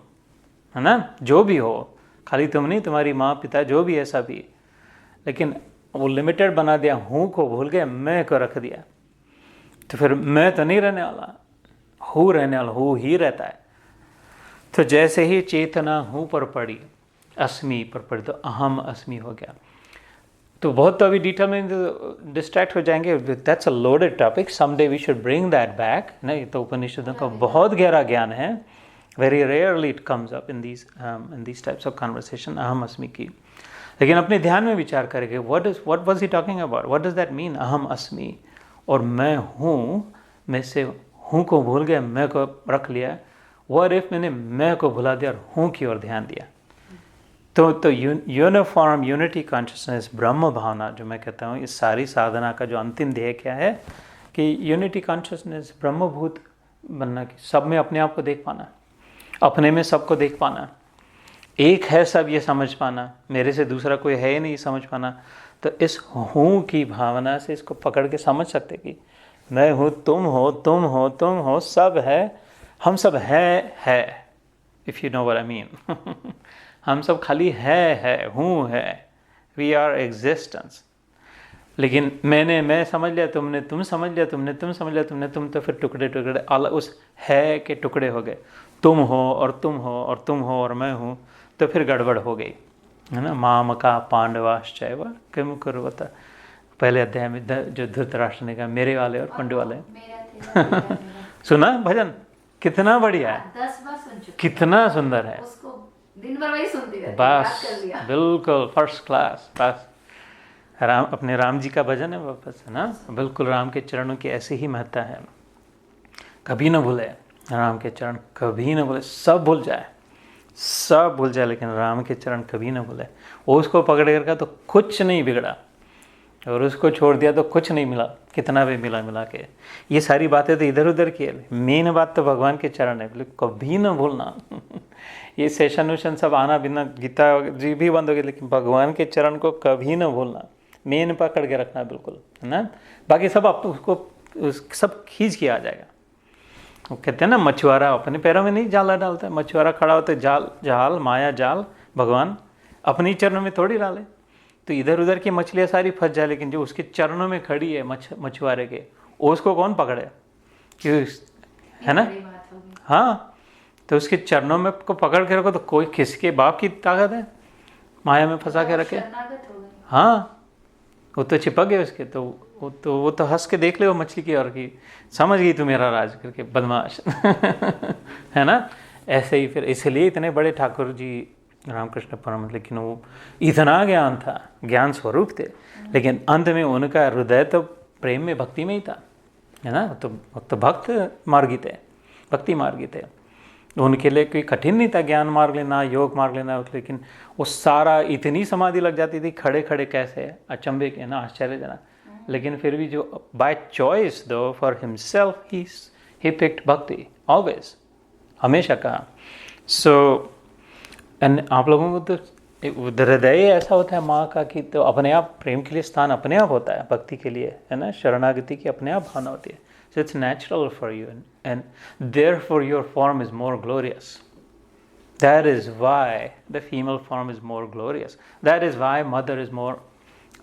है ना, जो भी हो, खाली तुम नहीं, तुम्हारी माँ पिता जो भी, ऐसा भी। लेकिन वो लिमिटेड बना दिया, हूँ को भूल गए, मैं को रख दिया, तो फिर मैं तो नहीं रहने वाला, हूँ रहने वाला, हूँ ही रहता है। तो जैसे ही चेतना हूँ पर पड़ी, अस्मि पर पड़ी, तो अहम अस्मि हो गया। तो बहुत तो अभी डिटेल में डिस्ट्रैक्ट हो जाएंगे, that's a loaded topic, someday we should bring that back. नहीं तो उपनिषदों का बहुत गहरा ज्ञान है, very rarely it comes up in these types of conversation, अहम अस्मि की। लेकिन अपने ध्यान में विचार करेंगे what was he talking about, what does that mean अहम अस्मि, और मैं हूँ में से हूँ को भूल गया, मैं को रख लिया। व्हाट इफ मैंने मैं को भुला दिया और हूँ की ओर ध्यान दिया। तो यूनिफॉर्म यूनिटी कॉन्शियसनेस ब्रह्म भावना जो मैं कहता हूँ, इस सारी साधना का जो अंतिम ध्येय क्या है कि यूनिटी कॉन्शियसनेस ब्रह्मभूत बनना, की सब में अपने आप को देख पाना, अपने में सबको देख पाना, एक है सब ये समझ पाना, मेरे से दूसरा कोई है ही नहीं समझ पाना। तो इस हूँ की भावना से इसको पकड़ के समझ सकते कि मैं हूँ, तुम हो, तुम हो, तुम हो, सब है, हम सब है, if you know what I mean. हम सब खाली है, हूँ है, वी आर एग्जिस्टेंस। लेकिन मैं समझ लिया, तुमने तुम समझ लिया, तुम समझ लिया, तुम, तो फिर टुकड़े टुकड़े अलग उस है के टुकड़े हो गए। तुम हो और तुम हो और तुम हो और मैं हूँ, तो फिर गड़बड़ हो गई, है ना। मामका पांडवाश्चैव किम कुर्वत, पहले अध्याय में जो धृतराष्ट्र ने कहा मेरे वाले और पांडु वाले। सुना भजन कितना बढ़िया है, 10 बार सुन चुकी, कितना सुंदर है, उसको दिन भर वही सुनती रहती, बस याद कर लिया। बिल्कुल फर्स्ट क्लास। बस राम, अपने राम जी का भजन है वापस, है ना। बिल्कुल राम के चरणों की ऐसी ही महत्ता है, कभी न भूले राम के चरण, कभी न भूले। सब भूल जाए, सब भूल जाए, लेकिन राम के चरण कभी न भूले। वो उसको पकड़ कर तो कुछ नहीं बिगड़ा, और उसको छोड़ दिया तो कुछ नहीं मिला, कितना भी मिला के। ये सारी बातें तो इधर उधर की है, मेन बात तो भगवान के चरण है, बोले कभी न भूलना। ये सेशन वेशन सब आना बिना, गीता जी भी बंद हो गई, लेकिन भगवान के चरण को कभी न भूलना, मेन पकड़ के रखना बिल्कुल, है ना। बाकी सब आप उसको सब खींच के आ जाएगा। वो कहते हैं ना, मछुआरा अपने पैरों में नहीं जाला डालता है, मछुआरा खड़ा होता है, जाल माया जाल भगवान अपनी चरणों में थोड़ी डाले। तो इधर उधर की मछलियाँ सारी फंस जाए, लेकिन जो उसके चरणों में खड़ी है मछुआरे के, उसको कौन पकड़े, क्यों, है ना। हाँ, तो उसके चरणों में को पकड़ के रखो, तो कोई किसके बाप की ताकत है माया में फंसा के रखे। हाँ, वो तो चिपक गए उसके, तो वो तो हंस के देख ले वो मछली की, और की समझ गई तू मेरा राज करके, बदमाश। है ना। ऐसे ही फिर इसलिए इतने बड़े ठाकुर जी रामकृष्ण परमहंस, लेकिन वो इतना ज्ञान था, ज्ञान स्वरूप थे, लेकिन अंत में उनका हृदय तो प्रेम में, भक्ति में ही था, है ना। तो भक्त मार्गी थे, भक्ति मार्गी थे। उनके लिए कोई कठिन नहीं था ज्ञान मार्ग लेना, योग मार्ग लेना, लेकिन वो सारा इतनी समाधि लग जाती थी खड़े खड़े कैसे, अचंभे के ना, आश्चर्यजनक। लेकिन फिर भी जो बाय चॉइस दो फॉर हिमसेल्फ ही पिक्ड भक्ति ऑलवेज, हमेशा कहा। सो एंड आप लोगों को तो हृदय ऐसा होता है माँ का कि तो अपने आप प्रेम के लिए स्थान अपने आप होता है, भक्ति के लिए, है ना, शरणागति की अपने आप भावना होती है। So it's natural for you, and therefore your form is more glorious. That is why the female form is more glorious. That is why mother is more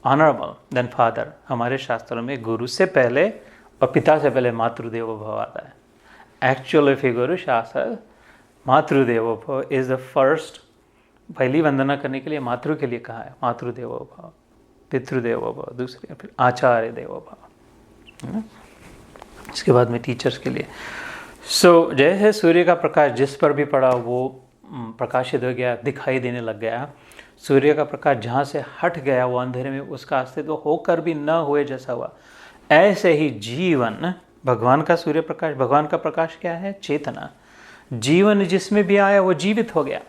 honorable than father. हमारे शास्त्रों में गुरु से पहले और पिता से पहले मातृदेवो भव आता है. Actually, if you go to शास्त्र, मातृदेवो भव is the first. पहली वंदना करने के लिए मातृ के लिए कहा है, मातृदेवो भव, पितृदेवो भव, दूसरी फिर आचार्य देवो भव, इसके बाद में टीचर्स के लिए. सो जैसे सूर्य का प्रकाश जिस पर भी पड़ा वो प्रकाशित हो गया, दिखाई देने लग गया. सूर्य का प्रकाश जहाँ से हट गया वो अंधेरे में उसका अस्तित्व होकर भी न हुए जैसा हुआ. ऐसे ही जीवन, भगवान का सूर्य प्रकाश, भगवान का प्रकाश क्या है? चेतना. जीवन जिसमें भी आया वो जीवित हो गया,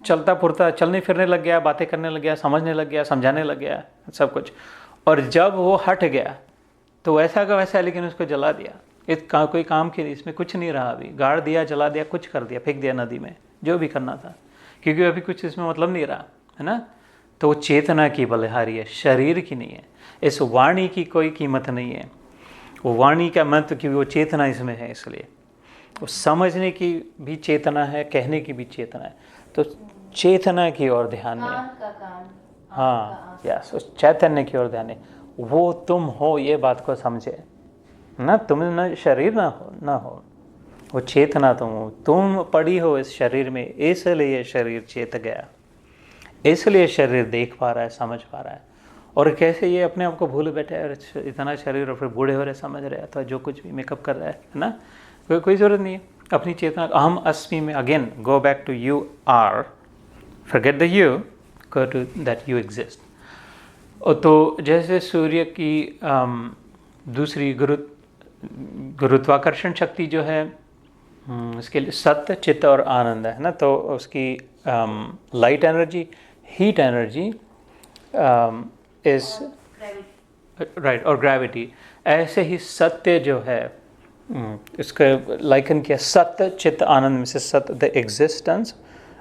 चलता फिरता, चलने फिरने लग गया, बातें करने लग गया, समझने लग गया, समझाने लग गया, सब कुछ. और जब वो हट गया तो वैसा का वैसा, लेकिन उसको जला दिया. कोई काम के लिए इसमें कुछ नहीं रहा, अभी गाड़ दिया, जला दिया, कुछ कर दिया, फेंक दिया नदी में, जो भी करना था, क्योंकि अभी कुछ इसमें मतलब नहीं रहा, है ना. तो वो चेतना की बलिहारी है, शरीर की नहीं है. इस वाणी की कोई कीमत नहीं है. वो वाणी का महत्व क्योंकि वो चेतना इसमें है, इसलिए वो समझने की भी चेतना है, कहने की भी चेतना है. तो चेतना की ओर ध्यान है. हाँ, यस, उस चैतन्य की ओर ध्यान है. वो तुम हो, ये बात को समझे ना. तुम न शरीर ना हो, वो चेतना तुम हो. तुम पड़ी हो इस शरीर में, इसलिए शरीर चेत गया, इसलिए शरीर देख पा रहा है, समझ पा रहा है. और कैसे ये अपने आप को भूल बैठे है, इतना शरीर, और फिर बूढ़े हो रहे, समझ रहे, अथवा जो कुछ भी मेकअप कर रहा है ना, कोई ज़रूरत नहीं है. अपनी चेतना अहम अस्मि में, again go back to you are, forget the you, occur to that you exist. तो जैसे सूर्य की दूसरी गुरुत्वाकर्षण शक्ति जो है इसके लिए सत्य, चित्त और आनंद है ना, तो उसकी light energy, heat energy is right, और ग्रेविटी। ऐसे ही सत्य जो है इसका लाइकन किया सत्य, चित्त, आनंद में से सत्य द एग्जिस्टेंस,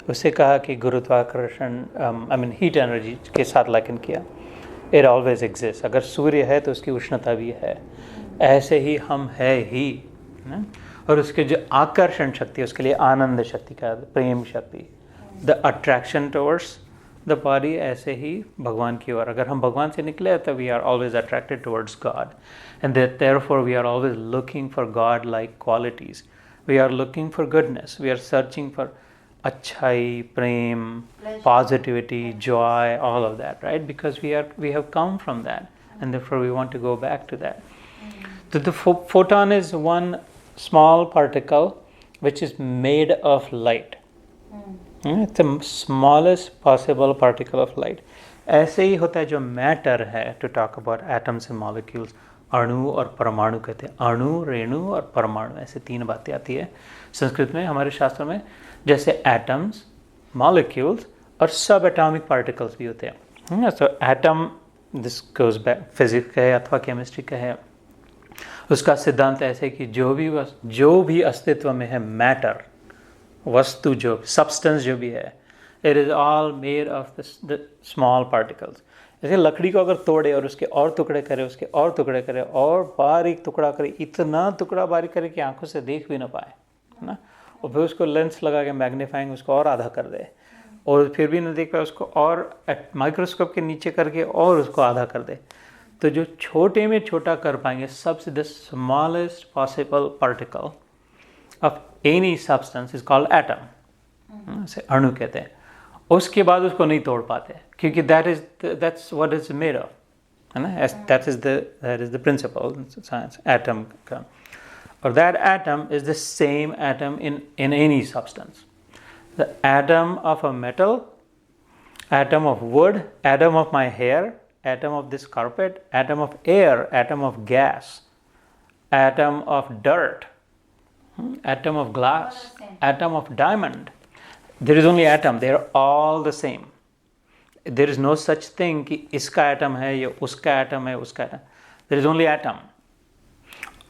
उसे कहा कि गुरुत्वाकर्षण आई मीन हीट एनर्जी के साथ लाइकन किया। It always exist. अगर सूर्य है तो उसकी उष्णता भी है, ऐसे ही हम है ही ना? और उसके जो आकर्षण शक्ति उसके लिए आनंद शक्ति का, प्रेम शक्ति, the attraction towards the body, ऐसे ही भगवान की ओर। अगर हम भगवान से निकले तो we are always attracted towards God, and therefore we are always looking for God like qualities. We are looking for goodness, we are searching for अच्छाई, प्रेम, positivity, joy, all of that, right? Because we have come from that, and therefore we want to go back to that. So the photon is one small particle which is made of light. It's the smallest possible particle of light. ऐसे ही होता है जो matter है, to talk about atoms and molecules, अणु और परमाणु कहते हैं। अणु, रेणु और परमाणु, ऐसे तीन बातें आती है संस्कृत में, हमारे शास्त्रों में। जैसे एटम्स, मॉलिक्यूल्स और सब एटॉमिक पार्टिकल्स भी होते हैं। So atom, this goes back physics का है अथवा केमिस्ट्री का है। उसका सिद्धांत ऐसे कि जो भी अस्तित्व में है, मैटर, वस्तु, जो सब्सटेंस जो भी है, it is all made of the small particles. जैसे लकड़ी को अगर तोड़े और उसके और टुकड़े करे, उसके और टुकड़े करे, और बारीक टुकड़ा करे, इतना टुकड़ा बारीक करे कि आंखों से देख भी ना पाए, है ना, और फिर उसको लेंस लगा के मैग्नीफाइंग उसको और आधा कर दे, और फिर भी न देख पाए उसको और माइक्रोस्कोप के नीचे करके और उसको आधा कर दे, तो जो छोटे में छोटा कर पाएंगे, सबसे the smallest possible particle of any substance is called atom, इसे अणु कहते हैं। उसके बाद उसको नहीं तोड़ पाते, क्योंकि that's what is made of, है ना, that is the principle science atom का। Or that atom is the same atom in any substance. The atom of a metal, atom of wood, atom of my hair, atom of this carpet, atom of air, atom of gas, atom of dirt, atom of glass, atom of diamond. There is only atom. They are all the same. There is no such thing कि इसका atom है या उसका atom है, उसका atom. There is only atom.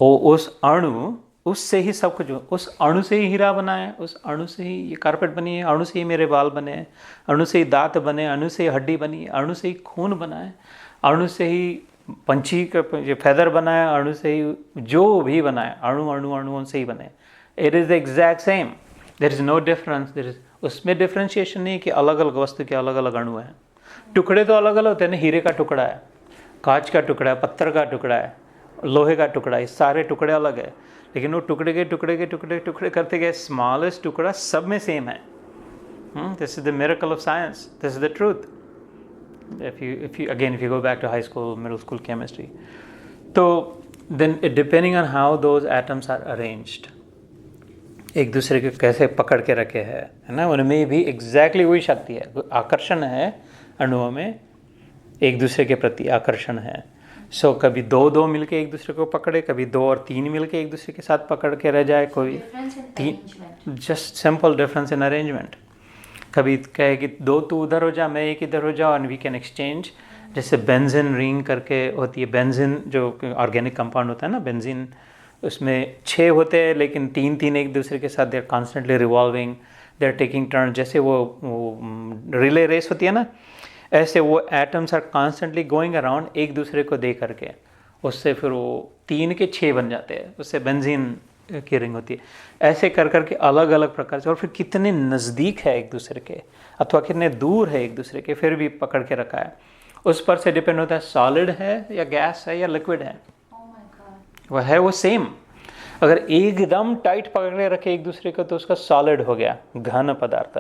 उस अणु, उससे ही सब कुछ, उस अणु से ही हीरा बना है, उस अणु से ही ये कारपेट बनी है, अणु से ही मेरे बाल बने हैं, अणु से ही दांत बने, अणु से ही हड्डी बनी है, अणु से ही खून बना है, अणु से ही पंछी का जो फैदर बना है, अणु से ही जो भी बना है, अणु अणु अणुओं से ही बने। It is the exact same, there is no difference. There is उसमें डिफ्रेंशिएशन नहीं कि अलग अलग वस्तु के अलग अलग अणु हैं। टुकड़े तो अलग अलग होते हैं ना, हीरे का टुकड़ा है, कांच का टुकड़ा है, पत्थर का टुकड़ा है, लोहे का टुकड़ा, ये सारे टुकड़े अलग है, लेकिन वो टुकड़े करते गए, स्मॉलेस्ट टुकड़ा सब में सेम है। This is the miracle of science, this is the truth. if you go back to high school, middle school chemistry, तो then depending on how those atoms are arranged, एक दूसरे को कैसे पकड़ के रखे है ना, उनमें भी एग्जैक्टली वही शक्ति है, आकर्षण है अणुओं में, एक दूसरे के प्रति आकर्षण है। सो कभी दो मिलके एक दूसरे को पकड़े, कभी 2 और 3 मिलके एक दूसरे के साथ पकड़ के रह जाए, कोई 3, just simple difference in arrangement. कभी कहे कि 2 तू उधर हो जा, मैं एक इधर हो जाओ, एंड वी कैन एक्सचेंज। जैसे बेंजीन रिंग करके होती है, बेंजीन जो ऑर्गेनिक कंपाउंड होता है ना, बेंजीन, उसमें 6 होते हैं, लेकिन 3 एक दूसरे के साथ they are constantly revolving, they are taking turn. जैसे वो रिले रेस होती है ना, ऐसे वो atoms are constantly going around एक दूसरे को दे करके, उससे फिर वो 3 के 6 बन जाते हैं, उससे बेंजीन की रिंग होती है। ऐसे कर करके अलग अलग प्रकार से, और फिर कितने नज़दीक है एक दूसरे के अथवा कितने दूर है एक दूसरे के, फिर भी पकड़ के रखा है। उस पर से डिपेंड होता है सॉलिड है या गैस है या लिक्विड है, वह है वो सेम। अगर एकदम टाइट पकड़ के रखे एक दूसरे को तो उसका सॉलिड हो गया, घन पदार्थ।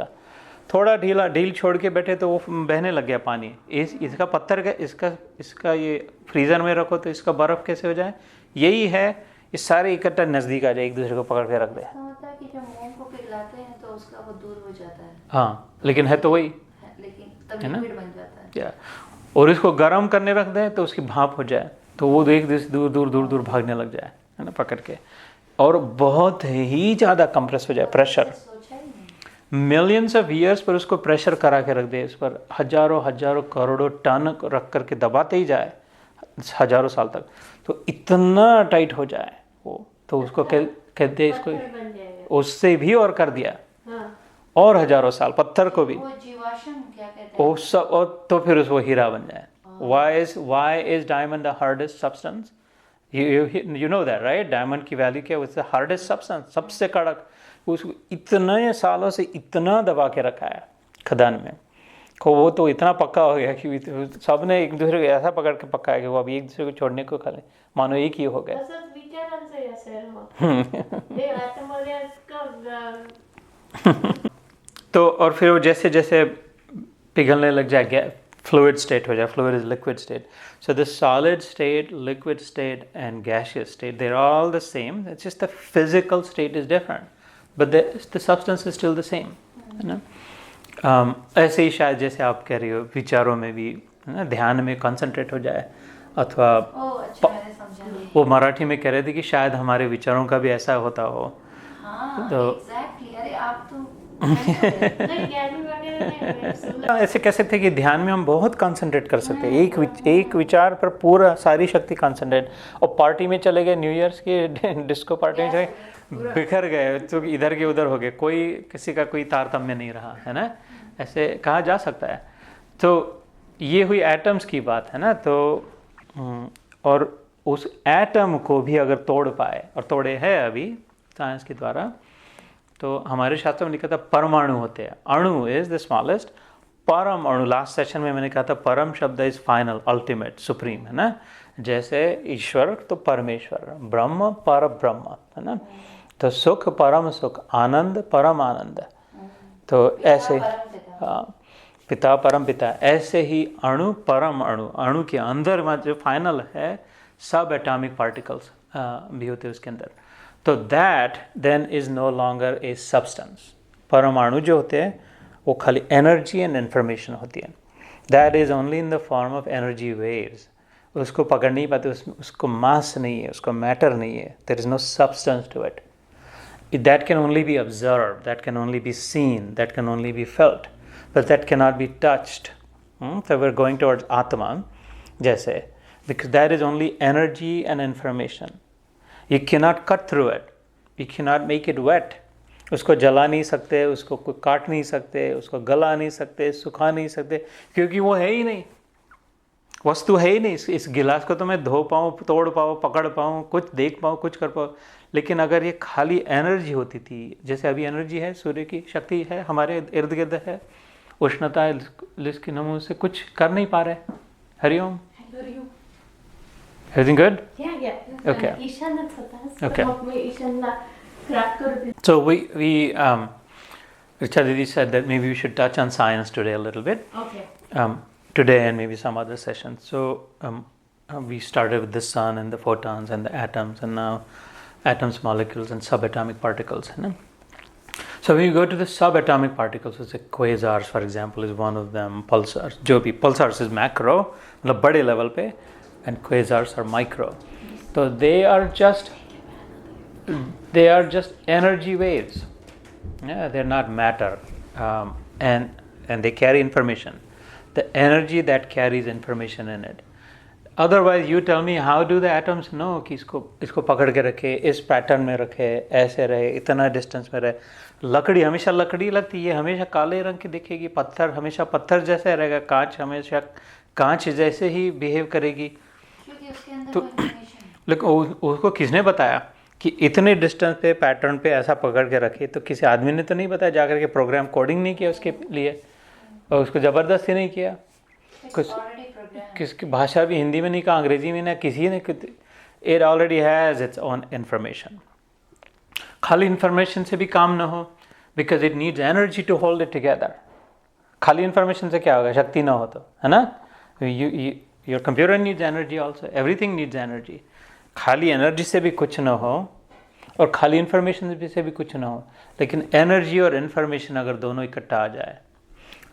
थोड़ा ढील छोड़ के बैठे तो वो बहने लग गया पानी। इसका पत्थर का, इसका ये फ्रीज़र में रखो तो इसका बर्फ़ कैसे हो जाए, यही है, ये सारे इकट्ठा नज़दीक आ जाए, एक दूसरे को पकड़ के रख दे। होता है कि जब मोम को पिघलाते हैं तो उसका वो दूर हो जाता है। हाँ, लेकिन है तो वही, लेकिन तब है ना? लिक्विड बन जाता है। या और इसको गर्म करने रख दें तो उसकी भाप हो जाए, तो वो एक दूसरे दूर दूर दूर दूर भागने लग जाए, है ना, पकड़ के, और बहुत ही ज़्यादा कंप्रेस हो जाए, प्रेशर सोचा ही नहीं। मिलियंस ऑफ ईयर्स पर उसको प्रेशर करा के रख दे, इस पर हजारों हजारों करोड़ों टन रख करके दबाते ही जाए हजारों साल तक, तो इतना टाइट हो जाए वो, तो उसको कहते हैं इसको, पत्थर बन जाएगा। उससे भी और कर दिया, हाँ, और हजारों साल पत्थर को भी, वो जीवाश्म क्या कहते हैं? वो सब, और तो फिर उसको हीरा बन जाए। Why is diamond the hardest substance? You know that, right? Diamond की वैल्यू क्या है? It's the hardest substance, सबसे कड़क। उसको इतने सालों से इतना दबा के रखा है खदान में, को वो तो इतना पक्का हो गया कि सब ने एक दूसरे को ऐसा पकड़ के पक्का है कि वो अभी एक दूसरे को छोड़ने को खा ले, मानो एक ही हो गया। तसंच विचारांचं असेल मग हे आता मला इतकं तो और फिर वो जैसे जैसे पिघलने लग जाए, फ्लूइड स्टेट हो जाए, fluid is liquid state, so the solid state, liquid state and gaseous state, they are all the same, it's just the physical state is different, but the substance is still the same, है ना। ऐसे ही शायद जैसे आप कह रही हो विचारों में भी, है ना, ध्यान में कंसंट्रेट हो जाए, अथवा ओह अच्छा, मैंने समझा नहीं। वो मराठी में कह रहे थे कि शायद हमारे विचारों का भी ऐसा होता हो। हाँ तो- एग्जैक्टली, अरे आप तो नाही ज्ञानी वगैरे नाही सुद्धा ऐसे कह सकते हैं कि ध्यान में हम बहुत कंसंट्रेट कर सकते हैं, एक विचार पर पूरा सारी शक्ति कंसंट्रेट, और पार्टी में चले गए, न्यू ईयर्स के डिस्को पार्टी में चले, बिखर गए, तो इधर के उधर हो गए, कोई किसी का कोई तारतम्य नहीं रहा, है ना, ऐसे कहा जा सकता है। तो ये हुई एटम्स की बात, है ना। तो और उस एटम को भी अगर तोड़ पाए, और तोड़े हैं अभी साइंस के द्वारा, तो हमारे शास्त्रों में लिखा था परमाणु होते हैं, अणु इज द स्मॉलेस्ट, परम अणु, लास्ट सेशन में मैंने कहा था परम शब्द इज फाइनल, अल्टीमेट, सुप्रीम, है ना। जैसे ईश्वर तो परमेश्वर, ब्रह्म पर ब्रह्म, है ना। तो सुख परम सुख, आनंद परम आनंद, तो ऐसे पिता परम पिता, ऐसे ही अणु परम अणु, अणु के अंदर में जो फाइनल है सब एटॉमिक पार्टिकल्स भी होते हैं उसके अंदर, तो that then is no longer a substance. परमाणु जो होते हैं वो खाली एनर्जी एंड इंफॉर्मेशन होती है, that is only in the form of energy waves, उसको पकड़ नहीं पाते, उसको मास नहीं है, उसको मैटर नहीं है, there is no substance to it, that can only be observed, that can only be seen, that can only be felt, but that cannot be touched. So we're going towards Atma, jaise, because that is only energy and information. You cannot cut through it, you cannot make it wet. उसको जला नहीं सकते, उसको कोई काट नहीं सकते, उसको गला नहीं सकते, सुखा नहीं सकते, क्योंकि वो है ही नहीं, वस्तु है ही नहीं। इस गिलास को तो मैं धो पाऊँ, तोड़ पाऊँ, पकड़ पाऊँ, कुछ देख पाऊँ, कुछ कर पाऊँ, लेकिन अगर ये खाली एनर्जी होती थी, जैसे अभी एनर्जी है, सूर्य की शक्ति है, हमारे इर्द गिर्द है, उष्णता है, जिसके नमूने से कुछ कर नहीं पा रहे। Hariom, everything good? Okay. ईशानच होता Okay. मग मी ईशानला क्रॅक करू दे. So we Richa Didi said that maybe we should touch on science today a little bit. Okay Today and maybe some other sessions. So we started with the sun and the photons and the atoms, and now atoms, molecules, and subatomic particles. You know? So when you go to the subatomic particles, so quasars, for example, is one of them. Pulsars, जो भी pulsars is macro, मतलब बड़े level पे, and quasars are micro. So they are just energy waves. Yeah, they're not matter, and they carry information. The energy that carries information in it. Otherwise, you tell me, how do the atoms know कि इसको पकड़ के रखे, इस pattern में रखे, ऐसे रहे, इतना डिस्टेंस में रहे। लकड़ी हमेशा लकड़ी लगती है, हमेशा काले रंग की दिखेगी, पत्थर हमेशा पत्थर जैसे रहेगा, कांच हमेशा कांच जैसे ही बिहेव करेगी। क्योंकि उसके अंदर तो वो information है। लेकिन उसको किसने बताया कि इतने डिस्टेंस पे पैटर्न पे ऐसा पकड़ के रखे? तो किसी आदमी ने तो नहीं बताया, जाकर के प्रोग्राम कोडिंग नहीं किया उसके लिए, और उसको ज़बरदस्ती नहीं किया, कुछ Already programmed. किसकी भाषा भी हिंदी में नहीं कहा, अंग्रेजी में ना, किसी ने, it already has its own information. खाली इन्फॉर्मेशन से भी काम ना हो, because it needs energy to hold it together. खाली इन्फॉर्मेशन से क्या होगा, शक्ति ना हो तो, है ना। Your computer needs energy also, everything needs energy. खाली एनर्जी से भी कुछ ना हो, और खाली इन्फॉर्मेशन से भी कुछ ना हो, लेकिन एनर्जी और इन्फॉर्मेशन अगर दोनों इकट्ठा आ जाए,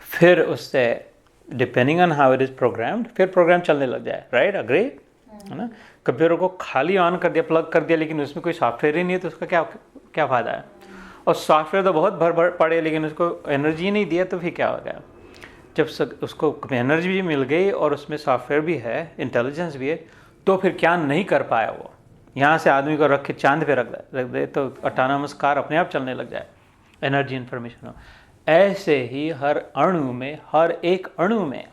फिर उससे depending on how it is programmed, फिर प्रोग्राम चलने लग जाए, राइट, अग्री, है ना। कंप्यूटर को खाली ऑन कर दिया, प्लग कर दिया, लेकिन उसमें कोई सॉफ्टवेयर ही नहीं है तो उसका क्या क्या फ़ायदा है। और सॉफ्टवेयर तो बहुत भर पड़े, लेकिन उसको एनर्जी नहीं दिया तो फिर क्या हो गया। जब उसको एनर्जी भी मिल गई और उसमें सॉफ्टवेयर भी है, इंटेलिजेंस भी है, तो फिर क्या नहीं कर पाया वो। यहाँ से आदमी को रख के चांद पे रख दे तो ऑटोनोमस कार अपने आप चलने लग जाए, एनर्जी इन्फॉर्मेशन हो। ऐसे ही हर अणु में, हर एक अणु में,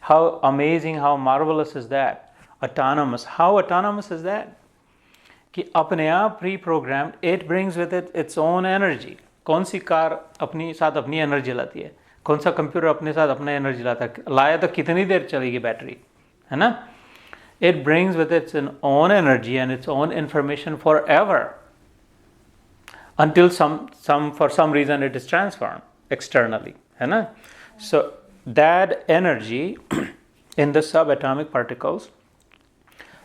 how amazing, how marvellous is that, autonomous, how autonomous is that, कि अपने आप pre programmed, it brings with it its own energy. कौन सी कार अपनी साथ अपनी एनर्जी लाती है, कौन सा कंप्यूटर अपने साथ अपना एनर्जी लाता है, लाया तो कितनी देर चलेगी बैटरी, है ना। It brings with its own energy and its own information for ever, until for some reason it is transformed externally, है ना। So that energy in the subatomic particles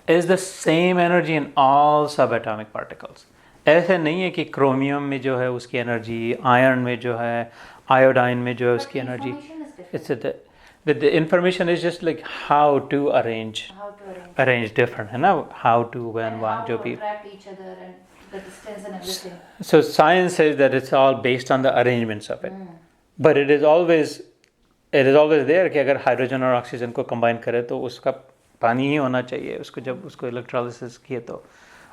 is the same energy in all subatomic particles. ऐसे नहीं है कि chromium में जो है उसकी एनर्जी, आयरन में जो है, आयोडाइन में जो है उसकी energy, it's the information is just like how to arrange different, है ना, how to, when, why, जो भी। attract each other and the distance and everything. So science says that it's all based on the arrangements of it, but it is always there कि अगर hydrogen और oxygen को combine करे तो उसका पानी ही होना चाहिए, उसको जब उसको इलेक्ट्रोलिसिस किए तो,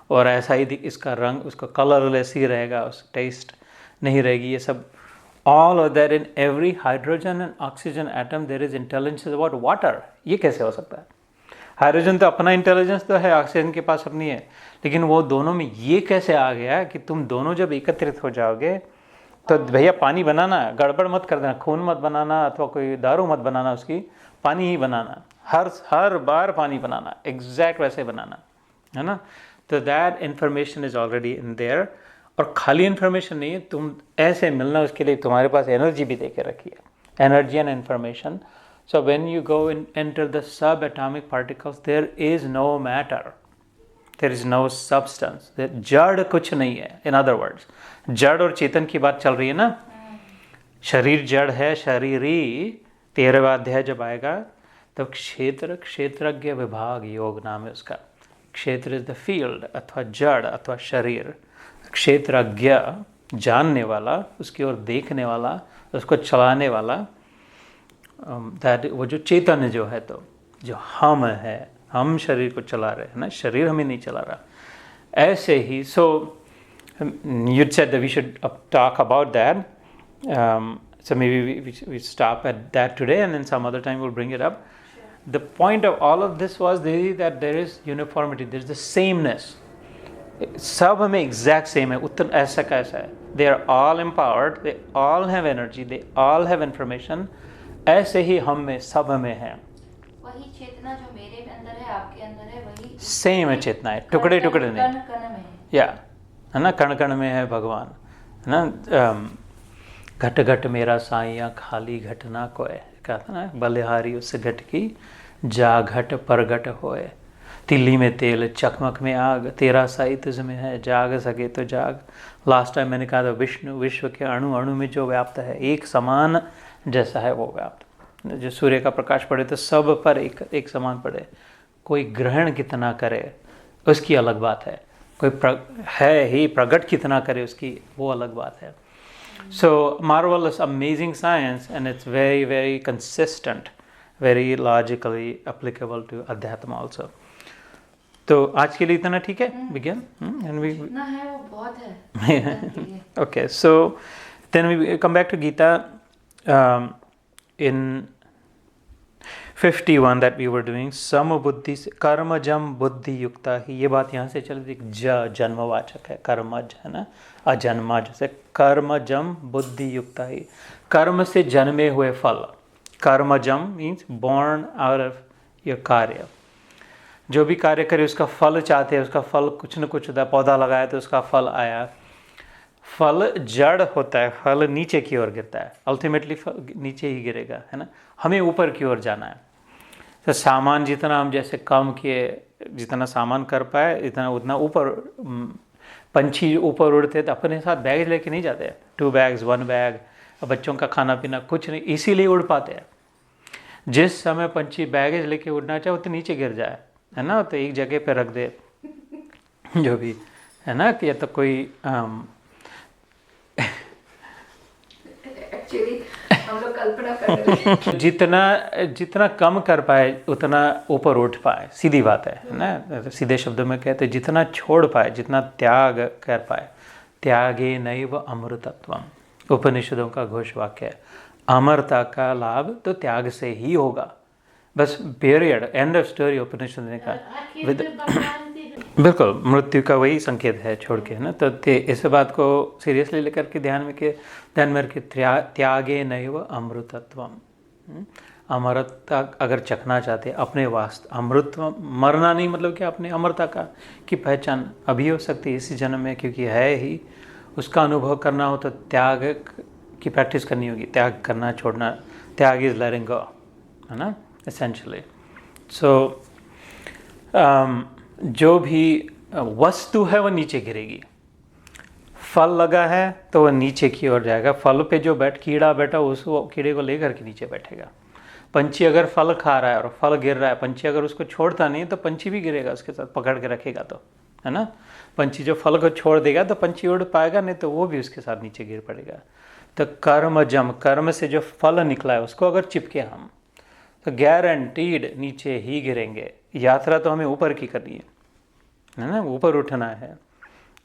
और ऐसा ही इसका रंग, उसका कलरलेस ही रहेगा, उस टेस्ट नहीं रहेगी। ये सब all of that, in every hydrogen and oxygen atom there is intelligence about water. ये कैसे हो सकता है? हाइड्रोजन तो अपना इंटेलिजेंस तो है, ऑक्सीजन के पास अपनी है, लेकिन वो दोनों में ये कैसे आ गया कि तुम दोनों जब एकत्रित हो जाओगे तो भैया पानी बनाना, गड़बड़ मत कर देना, खून मत बनाना अथवा कोई दारू मत बनाना, उसकी पानी ही बनाना, हर बार पानी बनाना, एग्जैक्ट वैसे बनाना, है ना। तो that information is already in their, और खाली इंफॉर्मेशन नहीं है, तुम ऐसे मिलना, उसके लिए तुम्हारे पास एनर्जी भी दे के रखी है, energy and information. So when you go and enter the subatomic particles, there is no matter, there is no substance, जड़ कुछ नहीं है। In other words, जड़ और चेतन की बात चल रही है ना, शरीर जड़ है, शरीरी 13वां अध्याय जब आएगा तब क्षेत्र, क्षेत्रज्ञ विभाग योग नाम है उसका। क्षेत्र इज द फील्ड, अथवा जड़ अथवा शरीर, क्षेत्रज्ञ जानने वाला, उसकी ओर देखने वाला, उसको चलाने वाला, वो जो चेतन जो है, तो जो हम है, हम शरीर को चला रहे हैं ना, शरीर हमें नहीं चला रहा। ऐसे ही सो you said that we should talk about that, so maybe we stop at that today and then some other time we'll bring it up. Sure. The point of all of this was that there is uniformity, there is the sameness, सब हमें exact same है, उत्तर ऐसा कैसा है, they are all empowered, they all have energy, they all have information, ऐसे ही हम में, सब में है। वही चेतना जो मेरे अंदर है, आपके अंदर है, वही सेम है चेतना है, टुकड़े टुकड़े नहीं, कण कण में है, या है ना, कण कण में है भगवान, है ना। घट घट मेरा साइया खाली घट ना कोय, कहता ना, बलिहारी उस घट की जा घट परगट होए, तिल्ली में तेल चकमक में आग, तेरा साई तुझ में है, जाग सके तो जाग। लास्ट टाइम मैंने कहा था विष्णु विश्व के अणु अणु में जो व्याप्त है, एक समान जैसा है वो व्याप्त। जो सूर्य का प्रकाश पड़े तो सब पर एक समान पड़े, कोई ग्रहण कितना करे उसकी अलग बात है, कोई है ही प्रकट कितना करे उसकी वो अलग बात है। So marvellous amazing science and it's very very consistent, very logically applicable to अध्यात्म आल्सो। तो आज के लिए इतना ठीक है विज्ञान, एंड वी जितना है वो बहुत है। okay, so then we come back to Gita in 51 that we were doing, सम बुद्धि से कर्मजम बुद्धि युक्ता ही, ये बात यहाँ से चलती, जन्मवाचक है, कर्मज है ना, अजन्मा, जैसे कर्मजम बुद्धि युक्ता ही, कर्म से जन्मे हुए फल, कर्मजम means born out of your कार्य, जो भी कार्य करे उसका फल चाहते हैं, उसका फल कुछ न कुछ होता है, पौधा लगाया तो उसका फल आया, फल जड़ होता है, फल नीचे की ओर गिरता है, अल्टीमेटली नीचे ही गिरेगा, है ना, हमें ऊपर की ओर जाना है। तो सामान जितना हम जैसे कम किए, जितना सामान कर पाए इतना उतना ऊपर, पंछी ऊपर उड़ते तो अपने साथ बैग लेके नहीं जाते, 2 बैग्स 1 बैग, बच्चों का खाना पीना कुछ नहीं, इसीलिए उड़ पाते हैं। जिस समय पंछी बैगेज लेके उड़ना चाहे वो तो नीचे गिर जाए, है ना, तो एक जगह पे रख दे जो भी है ना, कि या तो कोई एक्चुअली हम लोग कल्पना कर रहे हैं। जितना कम कर पाए उतना ऊपर उठ पाए, सीधी बात है ना। सीधे शब्दों में कहते जितना छोड़ पाए, जितना त्याग कर पाए, त्यागे नैव अमृतत्वम, उपनिषदों का घोष वाक्य है। अमरता का लाभ तो त्याग से ही होगा, बस पीरियड, एंड ऑफ स्टोरी। उपनिषद ने कहा बिल्कुल मृत्यु का वही संकेत है छोड़ के, है ना। तो इस बात को सीरियसली लेकर के ध्यान में रखे, त्यागे नैव अमृतत्वम। अमरता अगर चखना चाहते अपने वास्तव, अमृतत्व मरना नहीं, मतलब कि अपने अमरता का की पहचान अभी हो सकती है इसी जन्म में, क्योंकि है ही। उसका अनुभव करना हो तो त्याग की प्रैक्टिस करनी होगी, त्याग करना छोड़ना। त्याग इज लेटिंग गो, है ना, एसेंशियली। सो जो भी वस्तु है वो नीचे गिरेगी। फल लगा है तो वह नीचे की ओर जाएगा, फल पे जो कीड़ा बैठा उस कीड़े को लेकर के नीचे बैठेगा। पंछी अगर फल खा रहा है और फल गिर रहा है, पंछी अगर उसको छोड़ता नहीं तो पंछी भी गिरेगा उसके साथ, पकड़ के रखेगा तो, है ना। पंछी जो फल को छोड़ देगा तो पंछी उड़ पाएगा, नहीं तो वो भी उसके साथ नीचे गिर पड़ेगा। तो कर्म से जो फल निकला है उसको अगर चिपके हम तो गारंटीड नीचे ही गिरेंगे। यात्रा तो हमें ऊपर की करनी है ना, ऊपर उठना है।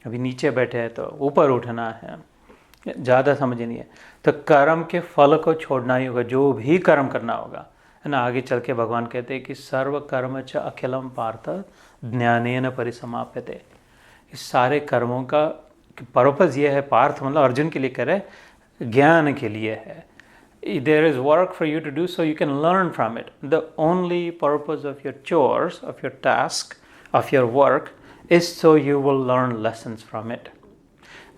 अभी नीचे बैठे हैं तो ऊपर उठना है, ज़्यादा समझ नहीं है। तो कर्म के फल को छोड़ना ही होगा, जो भी कर्म करना होगा, है ना। आगे चल के भगवान कहते हैं कि सर्व कर्म च अखिलम पार्थ ज्ञानेन परिसमाप्यते। इस सारे कर्मों का पर्पज़ ये है, पार्थ मतलब अर्जुन के लिए करे, ज्ञान के लिए है। There is work for you to do so you can learn from it. The only purpose of your chores, of your task, of your work is so you will learn lessons from it.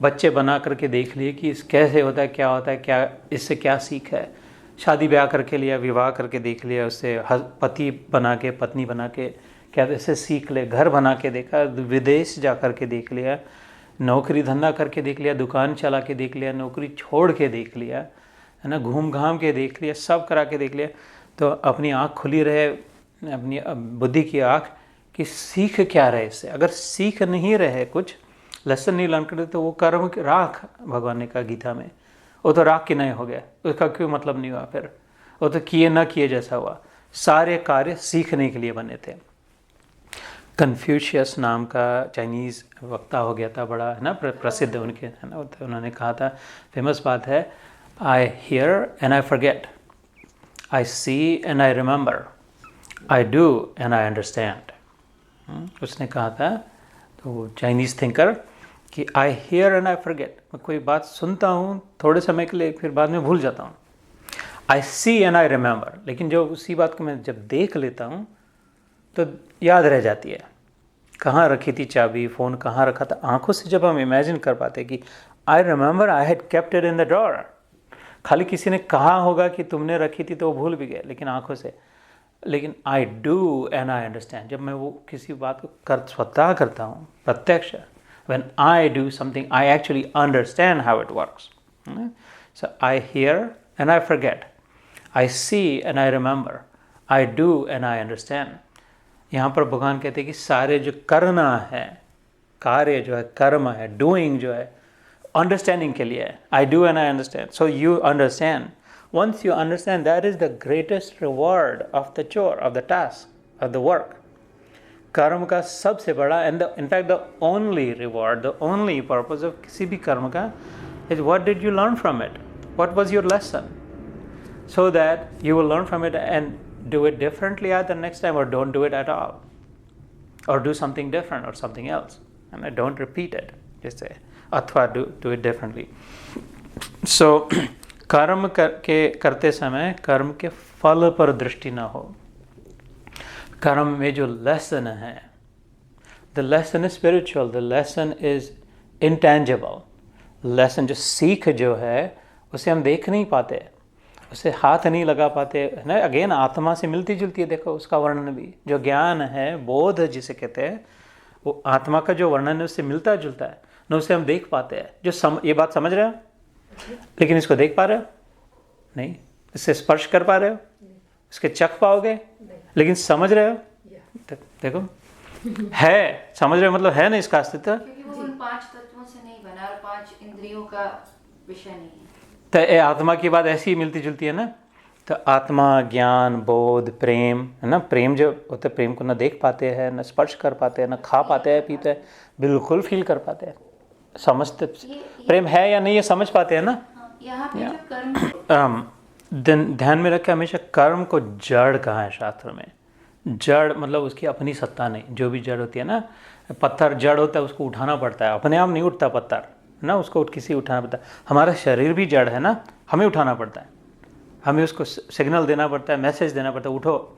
बच्चे बना करके देख लिए कि इस कैसे होता है, क्या होता है, क्या इससे क्या सीख है। शादी ब्याह करके लिया, विवाह करके देख लिया, उससे पति बना के पत्नी बना के क्या इससे सीख ले। घर बना के देखा, विदेश जा कर के देख लिया, नौकरी धंधा करके देख लिया, दुकान चला के देख लिया, नौकरी छोड़ के देख लिया, है ना, घूम घाम के देख लिया, सब करा के देख लिया। तो अपनी आँख खुली रहे, अपनी बुद्धि की आँख, कि सीख क्या रहे इससे। अगर सीख नहीं रहे, कुछ लेसन नहीं लर्न करे, तो वो कर्म राख, भगवान ने कहा गीता में, वो तो राख की नहीं हो गया, उसका क्यों मतलब नहीं हुआ, फिर वो तो किए ना किए जैसा हुआ। सारे कार्य सीखने के लिए बने थे। कन्फ्यूशियस नाम का चाइनीज़ वक्ता हो गया था, बड़ा, है ना, प्रसिद्ध उनके, है ना। उन्होंने कहा था, फेमस बात है, I hear and I forget, I see and I remember, I do and I understand। उसने कहा था, तो चाइनीज़ थिंकर, कि I hear and I forget, मैं कोई बात सुनता हूँ थोड़े समय के लिए, फिर बाद में भूल जाता हूँ। I see and I remember, लेकिन जो उसी बात को मैं जब देख लेता हूँ तो याद रह जाती है। कहाँ रखी थी चाबी, फ़ोन कहाँ रखा था, आँखों से जब हम इमेजिन कर पाते कि I remember I had kept it in the drawer। खाली किसी ने कहा होगा कि तुमने रखी थी तो वो भूल भी गए, लेकिन आँखों से। लेकिन I do and I understand, जब मैं वो किसी बात को स्वतः करता हूँ, प्रत्यक्ष, when I do something I actually understand how it works। So I hear and I forget, I see and I remember, I do and I understand। यहाँ पर भगवान कहते हैं कि सारे जो करना है, कार्य जो है, कर्म है, डूइंग जो है, अंडरस्टैंडिंग के लिए है। I do and I understand, so you understand. Once you understand, that is the greatest reward of the chore, of the task, of the work. कर्म का सबसे बड़ा and in fact the only reward, the only purpose of किसी भी कर्म का is what did you learn from it, what was your lesson, so that you will learn from it and do it differently at the next time, or don't do it at all, or do something different or something else, and I don't repeat it, just say अथवा do it differently। So कर्म करते समय कर्म के फल पर दृष्टि ना हो। कर्म में जो लेसन है, the lesson is spiritual, the lesson is intangible। Lesson जो सीख जो है उसे हम देख नहीं पाते, उसे हाथ नहीं लगा पाते, है ना। अगेन आत्मा से मिलती जुलती है, देखो उसका वर्णन भी, जो ज्ञान है, बोध जिसे कहते हैं, वो आत्मा का जो वर्णन है उससे मिलता जुलता है न, उसे हम देख पाते हैं। जो ये बात समझ रहे हो, लेकिन इसको देख पा रहे हो नहीं, इससे स्पर्श कर पा रहे हो, उसके चख पाओगे, लेकिन समझ रहे हो? देखो है, समझ रहे हो, मतलब है ना इसका अस्तित्व। क्योंकि वो उन 5 तत्वों से नहीं बना और 5 इंद्रियों का विषय नहीं है। तो ये आत्मा की बात ऐसी ही मिलती जुलती है ना। तो आत्मा, ज्ञान, बोध, प्रेम है ना। प्रेम जो होता है, प्रेम को ना देख पाते हैं, ना स्पर्श कर पाते हैं, ना खा पाते हैं, पीते हैं, बिल्कुल फील कर पाते हैं, समझते। प्रेम है या नहीं ये समझ पाते हैं ना। हाँ, यहाँ पे जो कर्म ध्यान में रखें हमेशा, कर्म को जड़ कहा है शास्त्र में। जड़ मतलब उसकी अपनी सत्ता नहीं। जो भी जड़ होती है ना, पत्थर जड़ होता है, उसको उठाना पड़ता है, अपने आप नहीं उठता पत्थर ना, उसको किसी उठाना पड़ता है। हमारा शरीर भी जड़ है ना, हमें उठाना पड़ता है, हमें उसको सिग्नल देना पड़ता है, मैसेज देना पड़ता है, उठो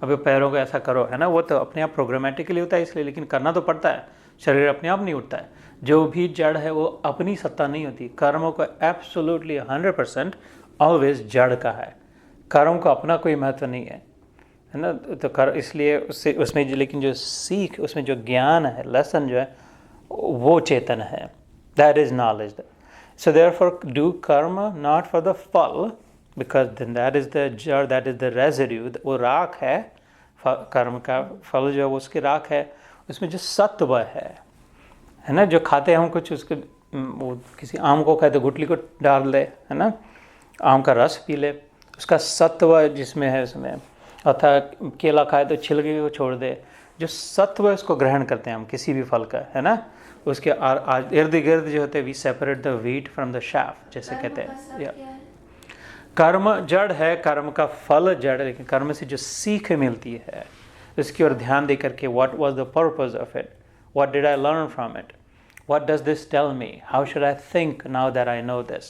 अबे पैरों को ऐसा करो, है ना। वो तो अपने आप प्रोग्रामेटिकली होता है इसलिए, लेकिन करना तो पड़ता है। शरीर अपने आप नहीं उठता है। जो भी जड़ है वो अपनी सत्ता नहीं होती। कर्मों को एब्सोल्युटली 100% ऑलवेज जड़ का है। कर्म को अपना कोई महत्व नहीं है ना। तो कर इसलिए उससे उसमें लेकिन जो सीख, उसमें जो ज्ञान है, लेसन जो है, वो चेतन है। That is knowledge. So therefore do karma not for the phal, because then that is the jad, that is the residue. वो राख है, कर्म का फल जो है वो उसकी राख है। उसमें जो सत्व है ना, जो खाते हैं हम कुछ, उसके वो किसी आम को खाए तो गुठली को डाल दे, है ना, आम का रस पी ले, उसका सत्व जिसमें है उसमें, अर्थात केला खाए तो छिलके को छोड़ दे। जो सत्व है उसको ग्रहण करते हैं हम किसी भी फल का, है ना। उसके इर्द गिर्द जो होते हैं, we separate the wheat from the chaff, जैसे कहते हैं। कर्म जड़ है, कर्म का फल जड़ है, लेकिन कर्म से जो सीख मिलती है उसकी ओर ध्यान दे करके, what was the purpose of it, what did I learn from it, what does this tell me, how should I think now that I know this,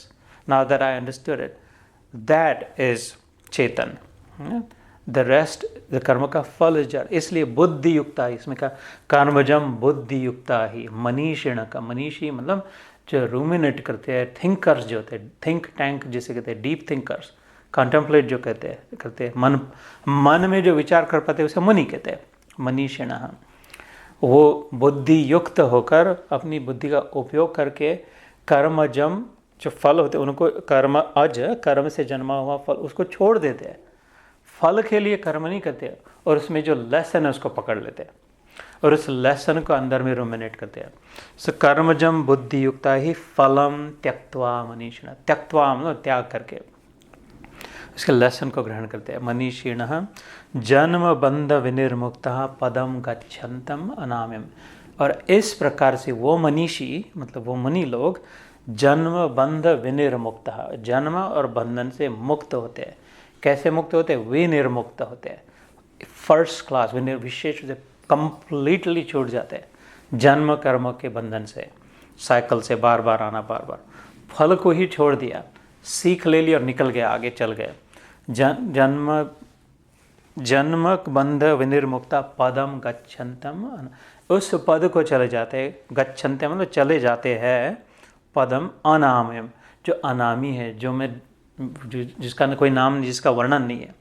now that I understood it, that is chetan. The rest, the karma का फल is जड़। इसलिए बुद्धि युक्ता, इसमें का कर्मजम बुद्धि युक्ता ही। मनीषिण का, मनीषी मतलब जो रूमिनेट करते हैं, थिंकर्स जो होते हैं, थिंक टैंक जिसे कहते हैं, डीप थिंकर्स, कॉन्टेम्पलेट जो करते हैं, मन में जो विचार कर पाते हैं उसे मनी कहते हैं, मनीषिण। वो बुद्धि युक्त होकर अपनी बुद्धि का उपयोग करके कर्मजम जो फल होते हैं उनको, कर्म से जन्मा हुआ फल उसको छोड़ देते हैं। फल के लिए कर्म नहीं करते, और उसमें जो लेसन है उसको पकड़ लेते हैं और उस लेसन को अंदर में रूमिनेट करते हैं। सो कर्मजम बुद्धि युक्ता ही फलम त्यक्त्वा मनीषिण। त्यक्त्वा मतलब त्याग करके उसके लेसन को ग्रहण करते हैं। मनीषिण जन्म बंध विनिर्मुक्ता पदम गच्छन्तम अनाम्यम। और इस प्रकार से वो मनीषी मतलब वो मुनि लोग जन्म बंध विनिर्मुक्ता, जन्म और बंधन से मुक्त होते हैं। कैसे मुक्त होते हैं? विनिर्मुक्त होते हैं, फर्स्ट क्लास, विशेष से कंप्लीटली छूट जाते हैं जन्म कर्म के बंधन से, साइकिल से बार बार आना, बार बार फल को ही छोड़ दिया, सीख ले ली और निकल गए, आगे चल गए। जन्म बंध विनिर्मुक्ता पदम गच्छन्तम, उस पद को चले जाते, गच्छन्ते मतलब चले जाते हैं, पदम अनामयम जो अनामी है, जिसका कोई नाम, जिसका वर्णन नहीं है,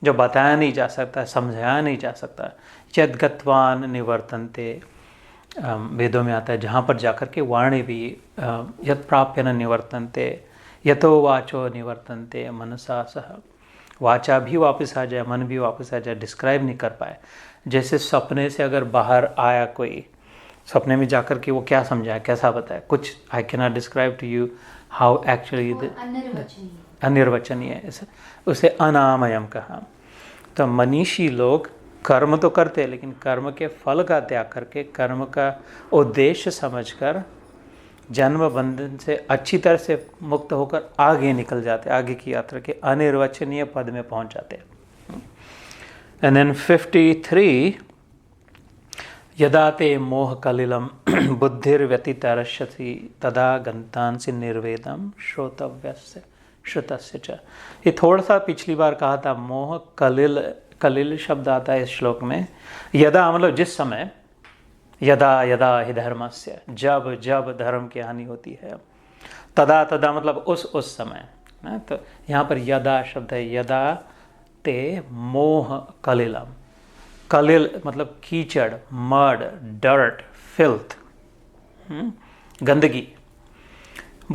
जो बताया नहीं जा सकता, समझाया नहीं जा सकता। यद्गत्वान निवर्तन्ते, वेदों में आता है, जहाँ पर जाकर के वाणी भी यत् प्राप्य न निवर्तन्ते, यतो वाचो निवर्तन्ते मनसा सह। वाचा भी वापस आ जाए, मन भी वापस आ जाए, डिस्क्राइब नहीं कर पाए। जैसे सपने से अगर बाहर आया कोई, सपने में जाकर के वो क्या समझाए, कैसा बताए, कुछ I can not describe to you how actually, अनिर्वचनीय, उसे अनामयम कहा। तो मनीषी लोग कर्म तो करते हैं, लेकिन कर्म के फल का त्याग करके, कर्म का उद्देश्य समझकर जन्म बंधन से अच्छी तरह से मुक्त होकर आगे निकल जाते, आगे की यात्रा के अनिर्वचनीय पद में पहुंच जाते हैं। एंड देन 53, यदा ते मोह कलिलम बुद्धिर्व्यतितरस्यति तदा गंतांसि निर्वेदम श्रोतव्यस्य श्रुतस्य च। ये थोड़ा सा पिछली बार कहा था, मोह कलिल शब्द आता है इस श्लोक में। यदा मतलब जिस समय, यदा यदा हि धर्मस्य, जब जब धर्म की हानि होती है, तदा तदा मतलब उस समय। तो यहाँ पर यदा शब्द है, यदा ते मोह कलिलम। कलिल मतलब कीचड़, मड, डर्ट, फिल्थ, गंदगी।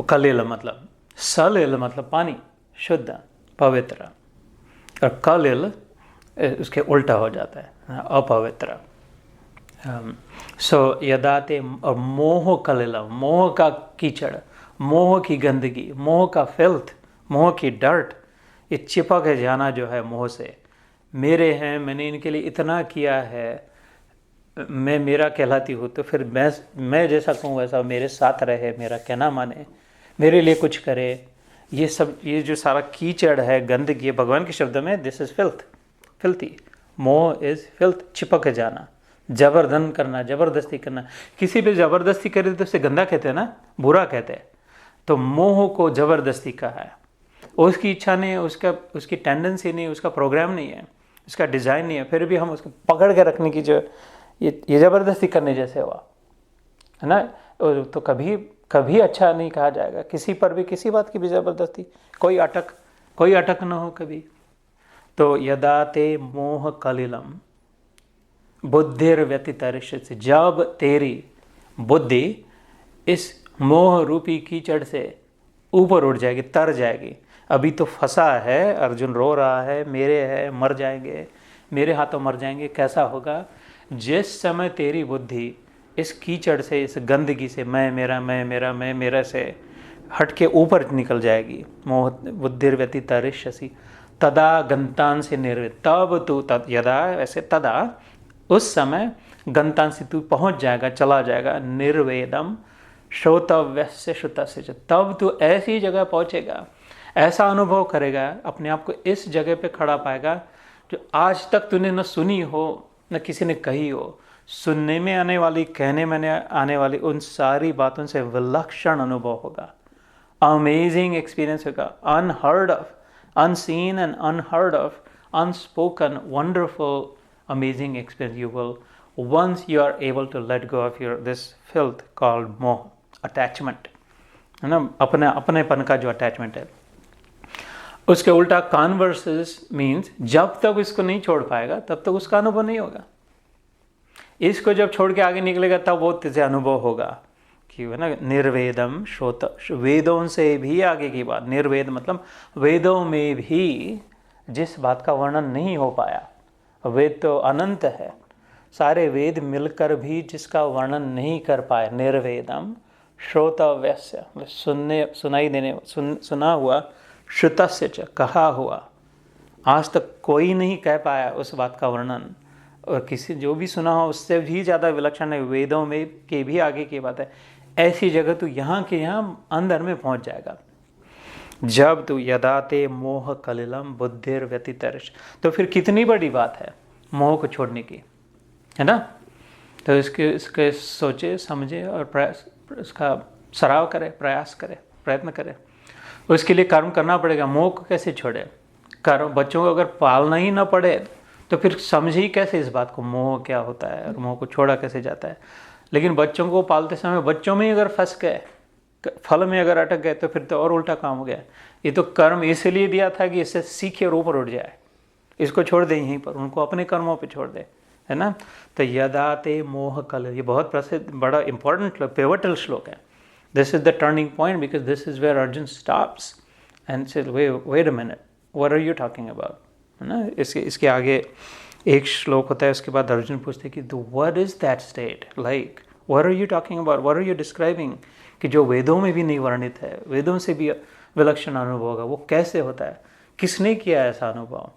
कलिल मतलब, सलिल मतलब पानी, शुद्ध, पवित्र। और कलिल उसके उल्टा हो जाता है, अपवित्र। सो यदाते, और मोह कलिलम, मोह का कीचड़, मोह की गंदगी, मोह का फिल्थ, मोह की डर्ट, ये चिपक जाना जो है मोह से। मेरे हैं, मैंने इनके लिए इतना किया है, मैं मेरा कहलाती हूँ, तो फिर मैं जैसा कहूँ वैसा मेरे साथ रहे, मेरा कहना माने, मेरे लिए कुछ करे। ये सब, ये जो सारा कीचड़ है, गंदगी, भगवान के शब्द में दिस इज फिल्थी। मोह इज फिल्थ, चिपक जाना, जबरदन करना, जबरदस्ती करना। किसी पे जबरदस्ती करे तो उसे गंदा कहते हैं ना, बुरा कहते हैं। तो मोह को जबरदस्ती कहा है, उसकी इच्छा नहीं है, उसकी टेंडेंसी नहीं है, उसका प्रोग्राम नहीं है, उसका डिज़ाइन नहीं है, फिर भी हम उसको पकड़ के रखने की जो ये ज़बरदस्ती करने जैसे हुआ है ना। तो कभी अच्छा नहीं कहा जाएगा किसी पर भी, किसी बात की भी ज़बरदस्ती, कोई अटक न हो कभी। तो यदा ते मोह कलिलम बुद्धिर व्यतितरिष्यति, जब तेरी बुद्धि इस मोह रूपी कीचड़ से ऊपर उठ जाएगी, तर जाएगी। अभी तो फंसा है, अर्जुन रो रहा है, मेरे है, मर जाएंगे, मेरे हाथों मर जाएंगे। कैसा होगा? जिस समय तेरी बुद्धि इस कीचड़ से, इस गंदगी से, मैं मेरा से हट के ऊपर निकल जाएगी, मोह बुद्धिर व्यतितरिष्यसि तदा गंतान से निर्वित, तब तू यदा, ऐसे तदा उस समय, गंतान से तू पहुंच जाएगा, चला जाएगा, निर्वेदम श्रोतव्यस्य श्रुतस्य, तब तू ऐसी जगह पहुंचेगा, ऐसा अनुभव करेगा, अपने आप को इस जगह पे खड़ा पाएगा जो आज तक तूने न सुनी हो न किसी ने कही हो। सुनने में आने वाली, कहने में आने वाली उन सारी बातों से विलक्षण अनुभव होगा, अमेजिंग एक्सपीरियंस होगा, unheard of, unseen and unheard of, unspoken, wonderful, amazing experience you will, once you are able to let go of this filth called moh, attachment, है ना, अपनेपन का जो attachment है। उसके उल्टा converses means जब तक इसको नहीं छोड़ पाएगा तब तक उसका अनुभव नहीं होगा। इसको जब छोड़ के आगे निकलेगा तब वो तुझे अनुभव होगा कि है ना, निर्वेदम श्रोत, वेदों से भी आगे की बात। निर्वेद मतलब वेदों में भी जिस बात का वर्णन नहीं हो पाया, वेद तो अनंत है, सारे वेद मिलकर भी जिसका वर्णन नहीं कर पाए, निर्वेदम श्रोतव्यस्य, सुनाई देने, सुना हुआ, श्रुतस्य च, कहा हुआ, आज तक कोई नहीं कह पाया उस बात का वर्णन, और किसी जो भी सुना हो उससे भी ज़्यादा विलक्षण है, वेदों में के भी आगे की बात है। ऐसी जगह तू यहाँ के यहाँ अंदर में पहुँच जाएगा जब तू यदाते मोह कलिलम बुद्धिर व्यतितरिष। तो फिर कितनी बड़ी बात है मोह को छोड़ने की, है ना। तो इसके सोचे समझे और इसका सराव करे, प्रयास करे, प्रयत्न करे। उसके लिए कर्म करना पड़ेगा। मोह को कैसे छोड़े? कर्म, बच्चों को अगर पालना ही ना पड़े तो फिर समझे ही कैसे इस बात को, मोह क्या होता है और मोह को छोड़ा कैसे जाता है। लेकिन बच्चों को पालते समय बच्चों में ही अगर फंस गए, फल में अगर अटक गए, तो फिर तो और उल्टा काम हो गया। ये तो कर्म इसलिए दिया था कि इससे सीखे और ऊपर उठ जाए, इसको छोड़ दे यहीं पर, उनको अपने कर्मों पे छोड़ दे, है ना। तो यदाते मोह कल, ये बहुत प्रसिद्ध, बड़ा इंपॉर्टेंट पिवटल श्लोक है। This is the turning point because this is where Arjun stops and said wait a minute, what are you talking about, है ना। इसके आगे एक श्लोक होता है, उसके बाद अर्जुन पूछते कि what is that state, like what are you talking about, what are you describing, कि जो वेदों में भी नहीं वर्णित है, वेदों से भी विलक्षण अनुभव होगा, वो कैसे होता है, किसने किया ऐसा अनुभव।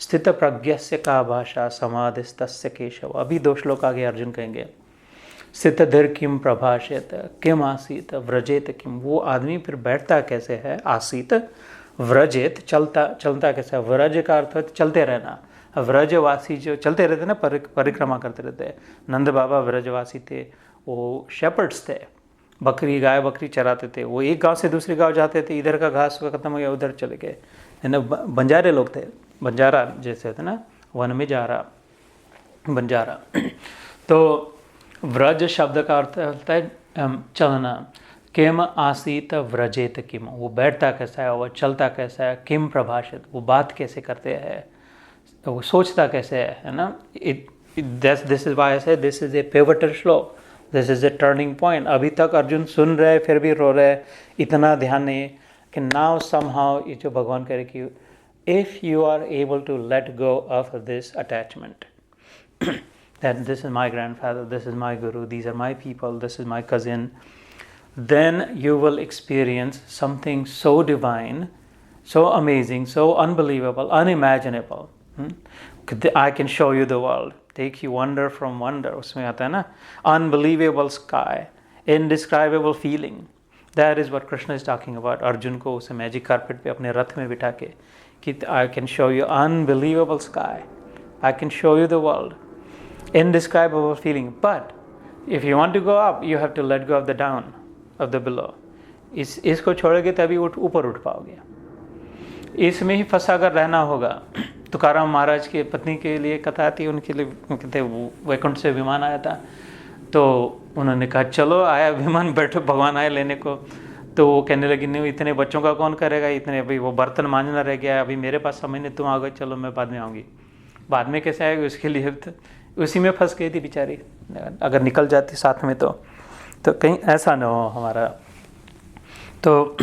स्थित प्रज्ञस्य का भाषा समाधिस्तस्य केशव। अभी 2 श्लोक आगे अर्जुन कहेंगे, स्थित धीर किम प्रभाषेत किम आसीत व्रजेत किम। वो आदमी फिर बैठता कैसे है, आसीत, व्रजेत, चलता कैसे है। व्रज का अर्थ है चलते रहना। व्रजवासी जो चलते रहते ना, परिक्रमा करते रहते। नंद बाबा व्रजवासी थे, वो शेपर्ड्स थे, बकरी, गाय बकरी चराते थे। वो एक गांव से दूसरे गांव जाते थे, इधर का घास खत्म हो गया उधर चले गए, है ना। बंजारे लोग थे, बंजारा जैसे होते ना, वन में जा रहा बंजारा। तो व्रज शब्द का अर्थ होता है चलना। किम आसीत व्रजेत किम, वो बैठता कैसा है, वो चलता कैसा है। किम प्रभाषित, वो बात कैसे करते हैं, वो सोचता कैसे है ना। दिस इज व्हाई आई से दिस इज ए पिवटल श्लोक, this is a turning point. अभी तक अर्जुन सुन रहे फिर भी रो रहे, इतना ध्यान नहीं कि नाउ समहाउ, ये जो भगवान कह रहे कि if you are able to let go of this attachment, that this is my grandfather, this is my guru, these are my people, this is my cousin, then you will experience something so divine, so amazing, so unbelievable, unimaginable. I can show you the world, take you wonder from wonder. उसमें आता है ना, unbelievable sky, indescribable feeling. That is what Krishna is talking about. Arjun को उसे magic carpet पे अपने रथ में बिठा के कि I can show you unbelievable sky, I can show you the world, indescribable feeling. But if you want to go up, you have to let go of the down, of the below. इसको छोड़ोगे तभी ऊपर उठ पाओगे. इसमें ही फंसा कर रहना होगा. तुकाराम महाराज की पत्नी के लिए कथा आती है, उनके लिए कहते वैकुंठ से विमान आया था, तो उन्होंने कहा चलो आया विमान, बैठो, भगवान आए लेने को. तो वो कहने लगी नहीं, इतने बच्चों का कौन करेगा, इतने अभी वो बर्तन मांजना रह गया, अभी मेरे पास समय नहीं, तुम आ गए, चलो मैं बाद में आऊँगी. बाद में कैसे आएगी, उसके लिए उसी में फंस गई थी बेचारी. अगर निकल जाती साथ में तो कहीं ऐसा ना हो हमारा. तो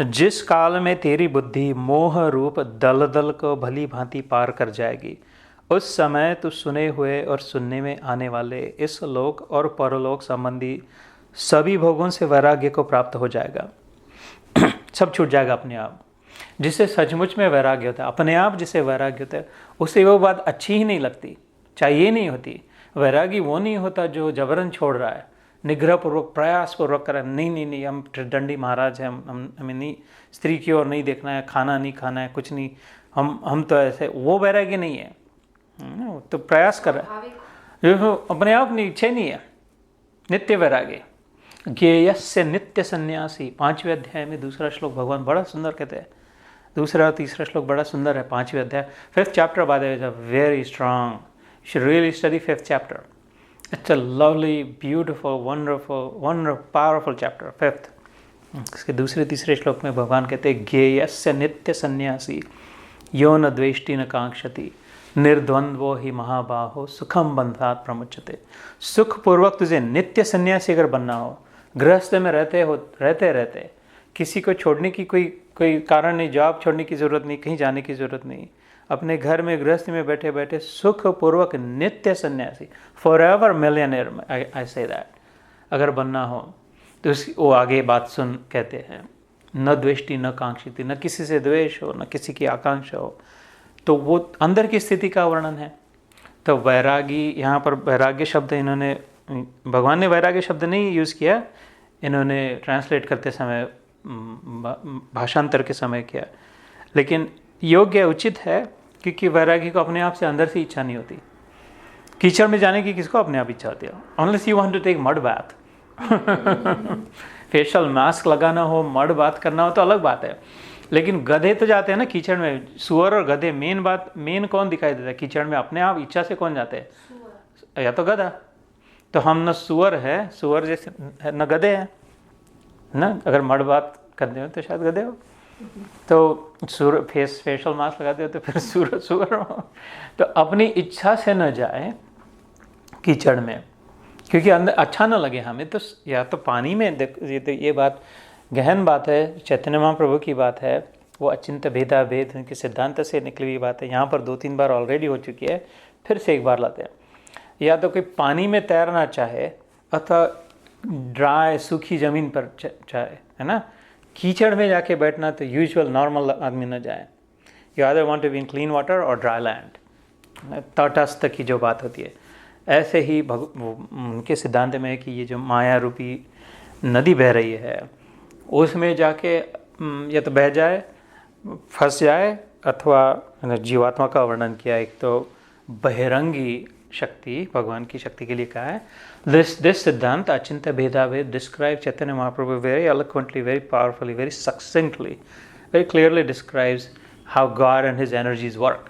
जिस काल में तेरी बुद्धि मोह रूप दलदल को भली भांति पार कर जाएगी, उस समय तू सुने हुए और सुनने में आने वाले इस लोक और परलोक संबंधी सभी भोगों से वैराग्य को प्राप्त हो जाएगा. सब छूट जाएगा अपने आप. जिसे सचमुच में वैराग्य होता है, अपने आप जिसे वैराग्य होता है, उसे वो बात अच्छी ही नहीं लगती, चाहिए नहीं होती. वैरागी वो नहीं होता जो जबरन छोड़ रहा है, निग्रह पूर्वक प्रयास पूर्वक कर, नहीं हम दंडी महाराज हैं, हमें नहीं स्त्री की ओर नहीं देखना है, खाना नहीं खाना है, कुछ नहीं, हम तो ऐसे, वो वैराग्य नहीं है. तो प्रयास कर रहा है, जो अपने आप नहीं, इच्छा नहीं है. नित्य वैराग्य, ज्ञेयस्य नित्य सन्यासी, 5वें अध्याय में दूसरा श्लोक भगवान बड़ा सुंदर कहते हैं. दूसरा और तीसरा श्लोक बड़ा सुंदर है. 5वें अध्याय 5th chapter by the way is a very strong. You should really study 5th chapter. It's a lovely, beautiful, wonderful, powerful chapter. 5th. इसके दूसरे तीसरे श्लोक में भगवान कहते हैं ज्ञेयस्य नित्य सन्यासी यो न द्वेष्टि न कांक्षति निर्द्वंद्वो ही महाबाहो सुखम बंधात प्रमुच्यते. सुख पूर्वक तुझे नित्य सन्यासी अगर बनना हो, गृहस्थ में रहते किसी को छोड़ने की कोई कारण नहीं, जॉब छोड़ने की ज़रूरत नहीं, कहीं जाने की ज़रूरत नहीं, अपने घर में गृहस्थी में बैठे बैठे सुख पूर्वक नित्य सन्यासी, for ever millionaire, I say that, अगर बनना हो तो वो आगे बात सुन कहते हैं न द्वेष्टि न कांक्षिति, न किसी से द्वेष हो, न किसी की आकांक्षा हो. तो वो अंदर की स्थिति का वर्णन है. तो वैरागी, यहाँ पर वैराग्य शब्द इन्होंने, भगवान ने वैराग्य शब्द नहीं यूज़ किया, इन्होंने ट्रांसलेट करते समय भाषांतर के समय किया, लेकिन योग्य उचित है, क्योंकि वैरागी को अपने आप से अंदर से इच्छा नहीं होती. कीचड़ में जाने की किसको अपने आप इच्छा होती है, unless you want to take mud bath. Facial mask लगाना हो, मड बात करना हो तो अलग बात है, लेकिन गधे तो जाते हैं ना कीचड़ में. सुअर और गधे, मेन कौन दिखाई देता है कीचड़ में, अपने आप इच्छा से कौन जाते हैं, या तो गधा. तो हम न सुअर है, सुअर जैसे न गधे हैं ना. अगर मड बात करते हो तो शायद गधे हो, तो फेशियल मास्क लगाते हो तो फिर सुअर हो. तो अपनी इच्छा से न जाए कीचड़ में, क्योंकि अंदर अच्छा ना लगे हमें. तो या तो पानी में, ये बात गहन बात है, चैतन्य महाप्रभु की बात है, वो अचिंत्य भेदा भेद उनके सिद्धांत से निकली हुई बात है. यहाँ पर 2-3 बार ऑलरेडी हो चुकी है, फिर से एक बार लाते हैं. या तो कोई पानी में तैरना चाहे अथवा ड्राई सूखी ज़मीन पर चाहे, है ना. कीचड़ में जाके बैठना तो यूजुअल नॉर्मल आदमी न जाए. You rather want to be in clean water और ड्राई लैंड, तटस्थ की जो बात होती है. ऐसे ही उनके सिद्धांत में है कि ये जो माया रूपी नदी बह रही है, उसमें जाके या तो बह जाए, फंस जाए, अथवा जीवात्मा का वर्णन किया. एक तो बहिरंगी शक्ति, भगवान की शक्ति के लिए कहा है. दिस सिद्धांत अचिंत्य भेदाभेद describe Chaitanya Mahaprabhu very eloquently, very powerfully, very succinctly, very clearly describes how God and his energies work.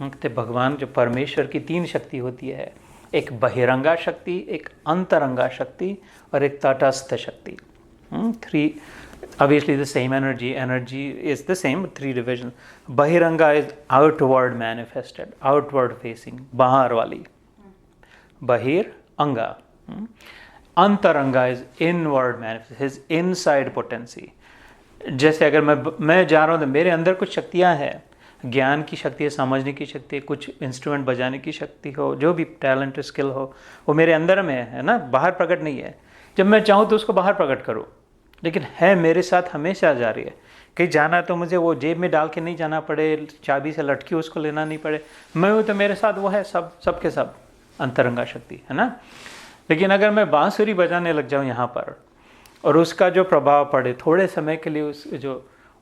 तो भगवान जो परमेश्वर की 3 शक्ति होती है, एक बहिरंगा शक्ति, एक अंतरंगा शक्ति और एक तटस्थ शक्ति. 3 obviously the same energy is the same, 3 divisions. Bahiranga is outward manifested, outward facing, बाहर वाली, bahir anga. Antaranga is inward manifest, his inside potency. जैसे अगर मैं जा रहा हूँ तो मेरे अंदर कुछ शक्तियाँ हैं, ज्ञान की शक्ति है, समझने की शक्ति है, कुछ इंस्ट्रूमेंट बजाने की शक्ति हो, जो भी टैलेंट स्किल हो, वो मेरे अंदर में है ना, बाहर प्रकट नहीं है। जब मैं चाहूँ तो उसको बाहर प्रकट करूँ, लेकिन है मेरे साथ हमेशा जारी है। कहीं जाना तो मुझे वो जेब में डाल के नहीं जाना पड़े, चाबी से लटकी उसको लेना नहीं पड़े, मैं हूँ तो मेरे साथ वो है, सब के सब अंतरंगा शक्ति है ना। लेकिन अगर मैं बांसुरी बजाने लग जाऊँ यहाँ पर और उसका जो प्रभाव पड़े थोड़े समय के लिए,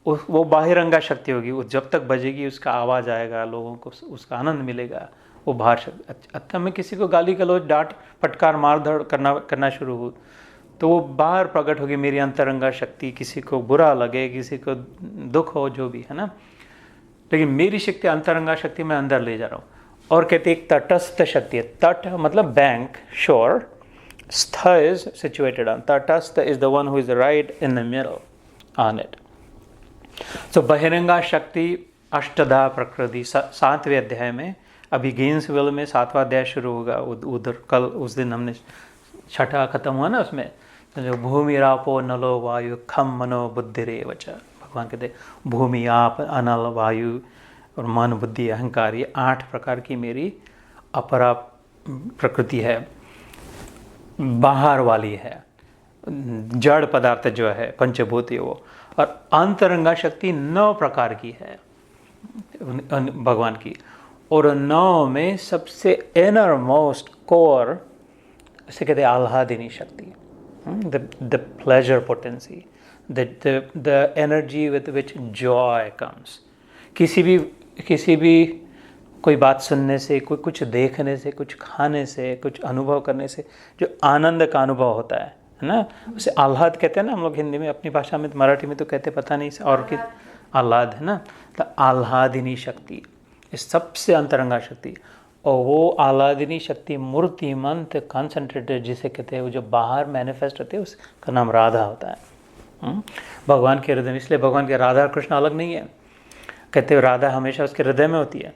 वो बाहिरंगा शक्ति होगी, वो जब तक बजेगी उसका आवाज़ आएगा, लोगों को उसका आनंद मिलेगा, वो बाहर शक्ति। अच्छा, मैं किसी को गाली गलौज डांट फटकार मार धड़ करना शुरू हो तो वो बाहर प्रकट होगी मेरी अंतरंगा शक्ति, किसी को बुरा लगे, किसी को दुख हो, जो भी है ना। लेकिन मेरी शक्ति, अंतरंगा शक्ति मैं अंदर ले जा रहा हूँ। और कहते एक तटस्थ शक्ति है, तट मतलब बैंक, शोर, स्थ इज सिचुएटेड ऑन, तटस्थ is the one who is right in the middle on it. तो बहिरंगा शक्ति अष्टधा प्रकृति 7वें अध्याय में, अभी गेन्सविल में 7वां अध्याय शुरू होगा, उधर कल उस दिन हमने 6ठा खत्म हुआ ना, उसमें जो भूमि रापो नलो वायु खम मनो बुद्धिरेव च, भगवान कहते भूमि आप अनल वायु और मन बुद्धि अहंकार, ये 8 प्रकार की मेरी अपरा प्रकृति है, बाहर वाली है, जड़ पदार्थ जो है पंचभूति वो। और अंतरंगा शक्ति 9 प्रकार की है भगवान की, और 9 में सबसे इनर मोस्ट कोर, इसे कहते हैं आह्लादिनी शक्ति, the pleasure potency, the energy with which Joy comes. किसी भी कोई बात सुनने से, कोई कुछ देखने से, कुछ खाने से, कुछ अनुभव करने से जो आनंद का अनुभव होता है ना, उसे आह्लाद कहते हैं ना हम लोग हिंदी में, अपनी भाषा में, मराठी में तो कहते पता नहीं और कि आह्लाद है ना, तो आह्लादिनी शक्ति इस सबसे अंतरंगा शक्ति। और वो आह्लादिनी शक्ति मूर्तिमंत कॉन्सेंट्रेटेड जिसे कहते हैं, वो जो बाहर मैनिफेस्ट होते हैं उसका नाम राधा होता है। भगवान के हृदय में, इसलिए भगवान के राधा कृष्ण अलग नहीं है, कहते हैं राधा हमेशा उसके हृदय में होती है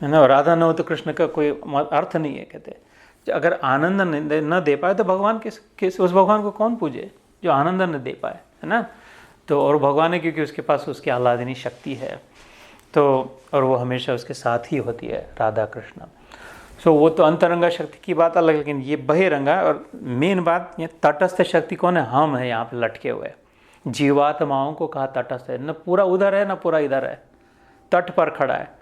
ना, राधा न हो तो कृष्ण का कोई अर्थ नहीं है। कहते हैं अगर आनंद न दे पाए तो भगवान उस भगवान को कौन पूजे जो आनंद न दे पाए, है ना। तो और भगवान है क्योंकि उसके पास उसकी आह्लादिनी शक्ति है, तो और वो हमेशा उसके साथ ही होती है, राधा कृष्ण। सो वो तो अंतरंगा शक्ति की बात अलग, लेकिन ये बहिरंगा। और मेन बात ये तटस्थ शक्ति कौन है, हम है यहाँ पे लटके हुए जीवात्माओं को कहा तटस्थ है, न पूरा उधर है न पूरा इधर है, तट पर खड़ा है।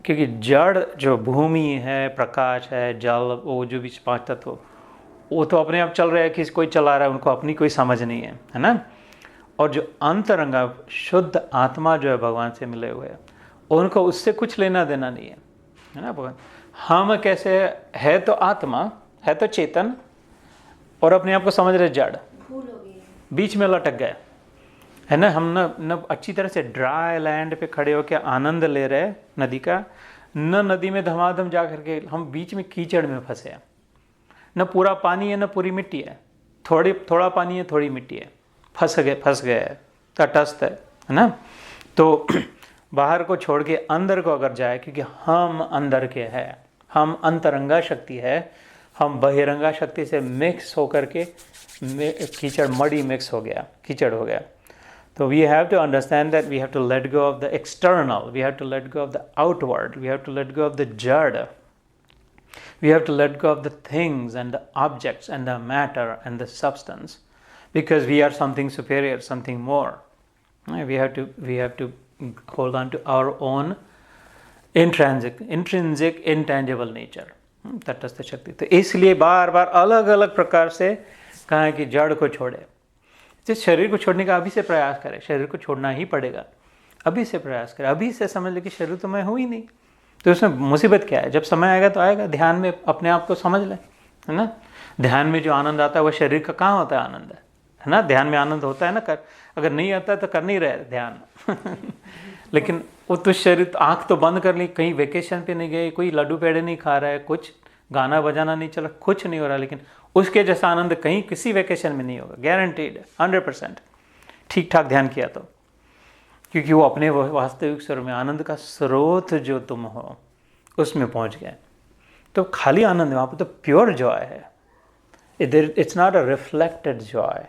क्योंकि जड़ जो भूमि है, प्रकाश है, जल, वो जो भी 5 तत्व वो तो अपने आप चल रहे हैं, किसी कोई चला रहा है, उनको अपनी कोई समझ नहीं है ना। और जो अंतरंगा शुद्ध आत्मा जो है भगवान से मिले हुए हैं, उनको उससे कुछ लेना देना नहीं है ना। भगवान हम कैसे है तो आत्मा है तो चेतन, और अपने आप को समझ रहे जड़, बीच में लटक गए है ना। हम न अच्छी तरह से ड्राई लैंड पे खड़े होकर आनंद ले रहे नदी का, न नदी में धमाधम जा करके हम बीच में कीचड़ में फंसे हैं। न पूरा पानी है न पूरी मिट्टी है, थोड़ा पानी है थोड़ी मिट्टी है, फंस गए तटस्थ है ना। तो बाहर को छोड़ के अंदर को अगर जाए, क्योंकि हम अंदर के हैं, हम अंतरंगा शक्ति है, हम बहिरंगा शक्ति से मिक्स होकर के कीचड़ मड़ी मिक्स हो गया, कीचड़ हो गया। So we have to understand that we have to let go of the external, we have to let go of the outward, we have to let go of the jada, we have to let go of the things and the objects and the matter and the substance, because we are something superior, something more. We have to hold on to our own intrinsic, intangible nature, तटस्थ शक्ति। तो इसलिए बार बार अलग अलग प्रकार से कहा कि जड़ को छोड़े, जिस शरीर को छोड़ने का अभी से प्रयास करें, शरीर को छोड़ना ही पड़ेगा, अभी से प्रयास करें, अभी से समझ ले कि शरीर तो मैं हूँ ही नहीं। तो उसमें मुसीबत क्या है, जब समय आएगा तो आएगा, ध्यान में अपने आप को समझ ले, है ना। ध्यान में जो आनंद आता है वो शरीर का कहाँ होता है आनंद, है ना। ध्यान में आनंद होता है ना, अगर नहीं आता तो कर नहीं रहे ध्यान लेकिन वो तो शरीर, आँख तो बंद कर ली, कहीं वेकेशन पे नहीं गए, कोई लड्डू पेड़े नहीं खा रहा है, कुछ गाना बजाना नहीं चला, कुछ नहीं हो रहा, लेकिन उसके जैसा आनंद कहीं किसी वेकेशन में नहीं होगा, गारंटीड 100%। ठीक ठाक ध्यान किया तो, क्योंकि वो अपने वास्तविक स्वरूप में आनंद का स्रोत जो तुम हो उसमें पहुंच गए। तो खाली आनंद, वहाँ पर तो प्योर जॉय है, it's not a reflected Joy.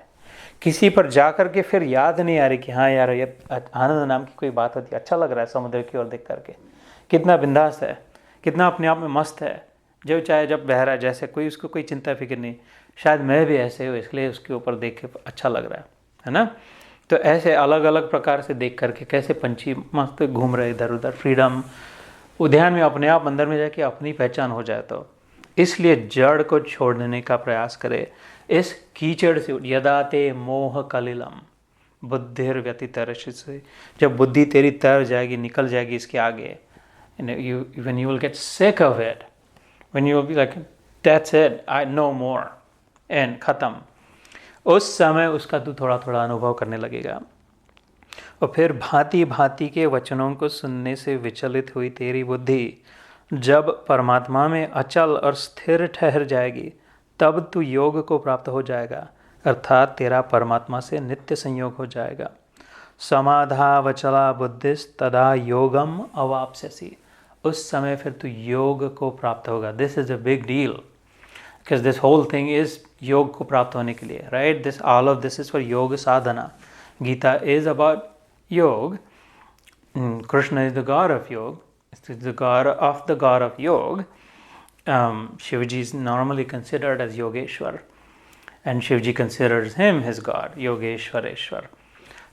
किसी पर जा कर के फिर याद नहीं आ रही कि हाँ यार ये आनंद नाम की कोई बात होती है, अच्छा लग रहा है समुद्र की ओर देख करके, कितना बिंदास है, कितना अपने आप में मस्त है, जो चाहे जब बह रहा है, जैसे कोई उसको कोई चिंता फिक्र नहीं, शायद मैं भी ऐसे हूँ इसलिए उसके ऊपर देख के अच्छा लग रहा है ना। तो ऐसे अलग अलग प्रकार से देख करके कैसे पंछी मस्त घूम रहे इधर उधर, फ्रीडम, उद्यान में अपने आप अंदर में जाके अपनी पहचान हो जाए। तो इसलिए जड़ को छोड़ने का प्रयास करे, इस कीचड़ से। यदा ते मोह कलिलम बुद्धिर व्यतितरस्य से, जब बुद्धि तेरी तर जाएगी, निकल जाएगी इसके आगे, when you will get sick of it, when you will be like that's it, I no more and खत्म, उस समय उसका तू थोड़ा थोड़ा अनुभव करने लगेगा। और फिर भांति भांति के वचनों को सुनने से विचलित हुई तेरी बुद्धि जब परमात्मा में अचल और स्थिर ठहर जाएगी, तब तू योग को प्राप्त हो जाएगा, अर्थात तेरा परमात्मा से नित्य संयोग हो जाएगा। समाधा वचला बुद्धिस तदा योगम अवाप्स्यसि, उस समय फिर तू योग को प्राप्त होगा। This is a big deal, because this whole thing is योग को प्राप्त होने के लिए, right? This all of this is for yoga sadhana. Gita is about yoga, Krishna is the god of yoga, the god of yoga. Shivaji is normally considered as Yogeshwar, and Shivaji considers him his god, Yogeshwareshwar.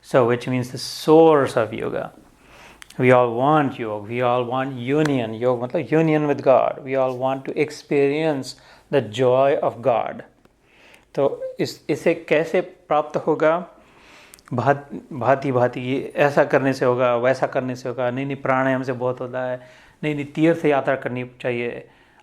So, which means the source of yoga. We all want yoga. We all want union. Yoga means union with God. We all want to experience the joy of God. तो इसे कैसे प्राप्त होगा? भांति भांति, ये ऐसा करने से होगा, वैसा करने से होगा, नहीं प्राणायाम से बहुत होता है, नहीं तीर्थ यात्रा करनी चाहिए,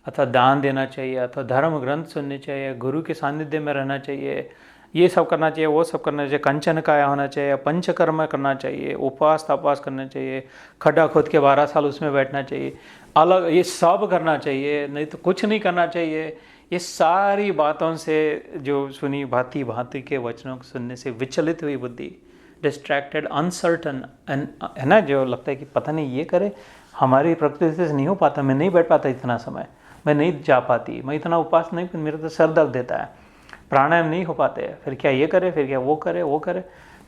अथवा दान देना चाहिए, अथवा धर्म ग्रंथ सुनने चाहिए, गुरु के सानिध्य में रहना चाहिए, ये सब करना चाहिए, वो सब करना चाहिए, कंचन काया होना चाहिए, पंचकर्म करना चाहिए, उपवास तपास करना चाहिए, खड्डा खोद के 12 साल उसमें बैठना चाहिए, अलग ये सब करना चाहिए, नहीं तो कुछ नहीं करना चाहिए। ये सारी बातों से जो सुनी, भांति भांति के वचनों को सुनने से विचलित हुई बुद्धि, डिस्ट्रैक्टेड, अनसर्टन, है ना, जो लगता है कि पता नहीं ये करे, हमारी प्रकृति से नहीं हो पाता, मैं नहीं बैठ पाता इतना समय, मैं नहीं जा पाती, मैं इतना उपवास नहीं, मेरा तो सर दर्द देता है, प्राणायाम नहीं हो पाते, फिर क्या ये करे, फिर क्या वो करे।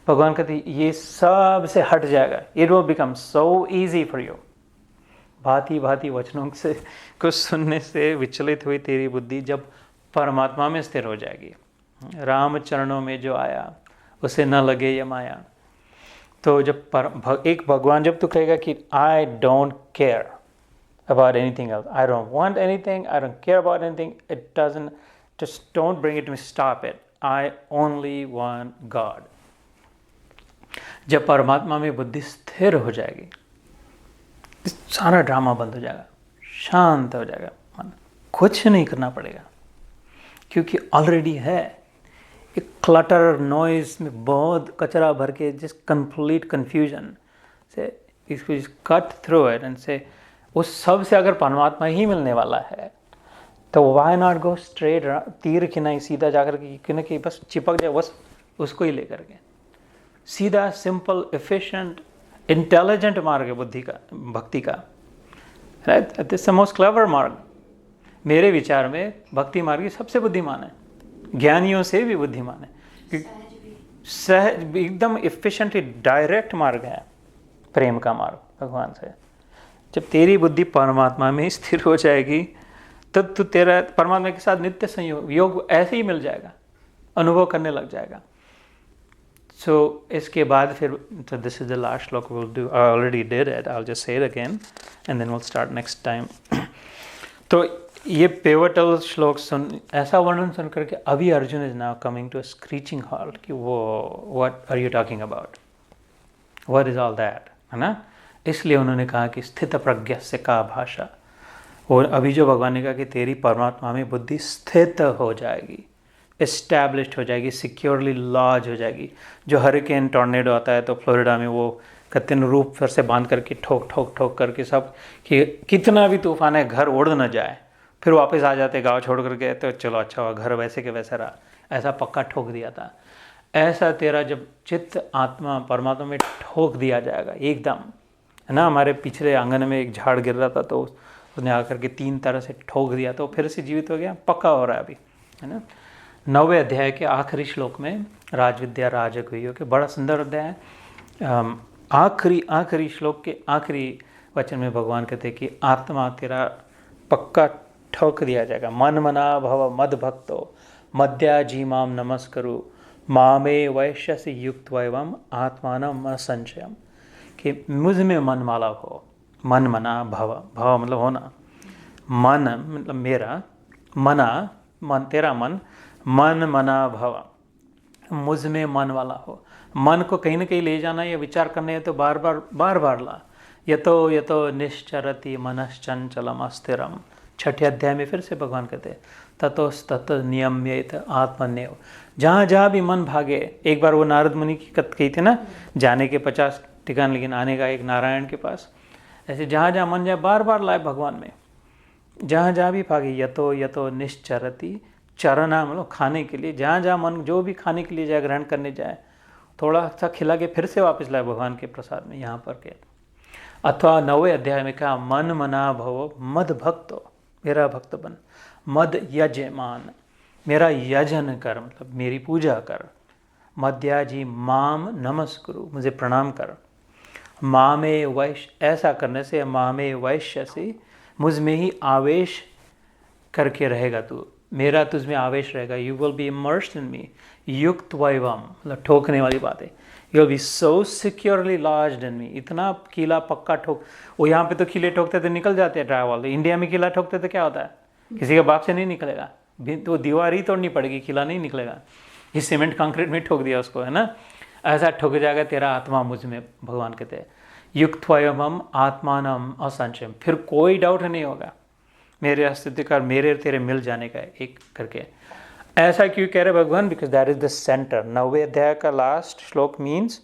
भगवान कहते ये सब से हट जाएगा, it will become so easy for you. भांति भांति वचनों से कुछ सुनने से विचलित हुई तेरी बुद्धि जब परमात्मा में स्थिर हो जाएगी, राम चरणों में जो आया उसे न लगे ये माया। तो जब एक भगवान, जब तू कहेगा कि I don't care about anything else, I don't want anything, I don't care about anything, it doesn't, just don't bring it me, stop it, I only want God. जब परमात्मा में बुद्धि स्थिर हो जाएगी, सारा ड्रामा बंद हो जाएगा, शांत हो जाएगा मन, कुछ नहीं करना पड़ेगा, क्योंकि ऑलरेडी है। एक क्लटर नॉइज में बहुत कचरा भर के, जिस कंप्लीट कन्फ्यूजन से इसको कट थ्रू इट एंड से उस सब से अगर परमात्मा ही मिलने वाला है, तो व्हाई नॉट गो स्ट्रेट, तीर की नहीं सीधा जाकर के कि बस चिपक जाए, बस उसको ही लेकर के सीधा, सिंपल, एफिशिएंट, इंटेलिजेंट मार्ग है बुद्धि का, भक्ति का, right? This the most clever मार्ग। मेरे विचार में भक्ति मार्ग सबसे बुद्धिमान है, ज्ञानियों से भी बुद्धिमान है, सहज, एकदम एफिशिएंटली डायरेक्ट मार्ग है प्रेम का मार्ग भगवान से। जब तेरी बुद्धि परमात्मा में स्थिर हो जाएगी, तब तो तेरा परमात्मा के साथ नित्य संयोग, योग ऐसे ही मिल जाएगा, अनुभव करने लग जाएगा। So, इसके बाद फिर, so this is the last श्लोक we'll do. I already did it. I'll just say it again, and then we'll start next time. तो ये pivotal श्लोक सुन, ऐसा वर्णन सुन करके अभी Arjun is now coming to a screeching halt कि वो what are you talking about? What is all that? है ना? इसलिए उन्होंने कहा कि स्थित प्रज्ञस्य का भाषा। और अभी जो भगवान ने कहा कि तेरी परमात्मा में बुद्धि स्थित हो जाएगी, एस्टैब्लिश्ड हो जाएगी, सिक्योरली लॉज हो जाएगी। जो हरिकेन टॉर्नेडो आता है तो फ्लोरिडा में वो कहते हैं रूप फिर से बांध करके ठोक ठोक ठोक करके सब, कि कितना भी तूफान है घर उड़ न जाए, फिर वापस आ जाते गांव छोड़ करके, तो चलो अच्छा हुआ घर वैसे के वैसा रहा, ऐसा पक्का ठोक दिया था। ऐसा तेरा जब चित्त आत्मा परमात्मा में ठोक दिया जाएगा एकदम, है ना। हमारे पिछले आंगन में एक झाड़ गिर रहा था, तो उसने आकर के 3 तरह से ठोक दिया, तो फिर से जीवित हो गया, पक्का हो रहा है अभी, है ना। 9वें अध्याय के आखिरी श्लोक में राजविद्या राजगुह्य के बड़ा सुंदर अध्याय है। आखिरी श्लोक के आखिरी वचन में भगवान कहते हैं कि आत्मा तेरा पक्का ठोक दिया जाएगा। मन मना भव मद भक्तो मद्या जी माम नमस्करु मामे वैश्यसि युक्त वैवम आत्मानम असंशयम, कि मुझ में मन वाला हो। मन मना भव, भव मतलब होना, मन मतलब मेरा, मना मन तेरा मन, मन मना भव मुझ में मन वाला हो। मन को कहीं ना कहीं ले जाना या विचार करने है तो बार बार ला। यतो निश्चरति मनश्चंचलम अस्थिरम, 6ठे अध्याय में फिर से भगवान कहते हैं ततोस्तत नियम्येत आत्मन्यव। जहाँ जहाँ भी मन भागे, एक बार वो नारद मुनि की कथ कही थी ना, जाने के 50 ठिकान लेकिन आने का एक नारायण के पास। ऐसे जहाँ जहाँ मन जाए बार बार लाए भगवान में, जहाँ जहाँ भी भागे। यतो निश्चरति, चरना मतलब खाने के लिए, जहाँ जहाँ मन जो भी खाने के लिए जाए, ग्रहण करने जाए, थोड़ा सा खिला के फिर से वापस लाए भगवान के प्रसाद में, यहाँ पर के। अथवा 9वें अध्याय में कहा मन मना भव मद भक्तो, मेरा भक्त बन। मद यजमान, मेरा यजन कर मतलब मेरी पूजा कर। मद्या जी माम नमस्कुरु, मुझे प्रणाम कर। मामे वैश्य, ऐसा करने से मामे वैश्य से मुझ में ही आवेश करके रहेगा तू, मेरा तुझ में आवेश रहेगा। You will be immersed in me युक्त वैवम, मतलब ठोकने वाली बात है। You will be so securely lodged in me, इतना किला पक्का ठोक। वो यहाँ पे तो किले ठोकते तो निकल जाते हैं ड्राई वाले, इंडिया में किला ठोकते तो क्या होता है, किसी के बाप से नहीं निकलेगा, तो दीवार ही तोड़नी पड़ेगी, किला नहीं निकलेगा। ये सीमेंट कंक्रीट में ठोक दिया उसको, है ना, ऐसा ठोक जाएगा तेरा आत्मा मुझ में, भगवान कहते हैं। युक्त वैवम आत्मानम असंशयम, फिर कोई डाउट नहीं होगा मेरे अस्तित्व का, मेरे तेरे मिल जाने का एक करके। ऐसा क्यों कह रहे भगवान? Because that is the centre. 9वें अध्याय का लास्ट श्लोक मीन्स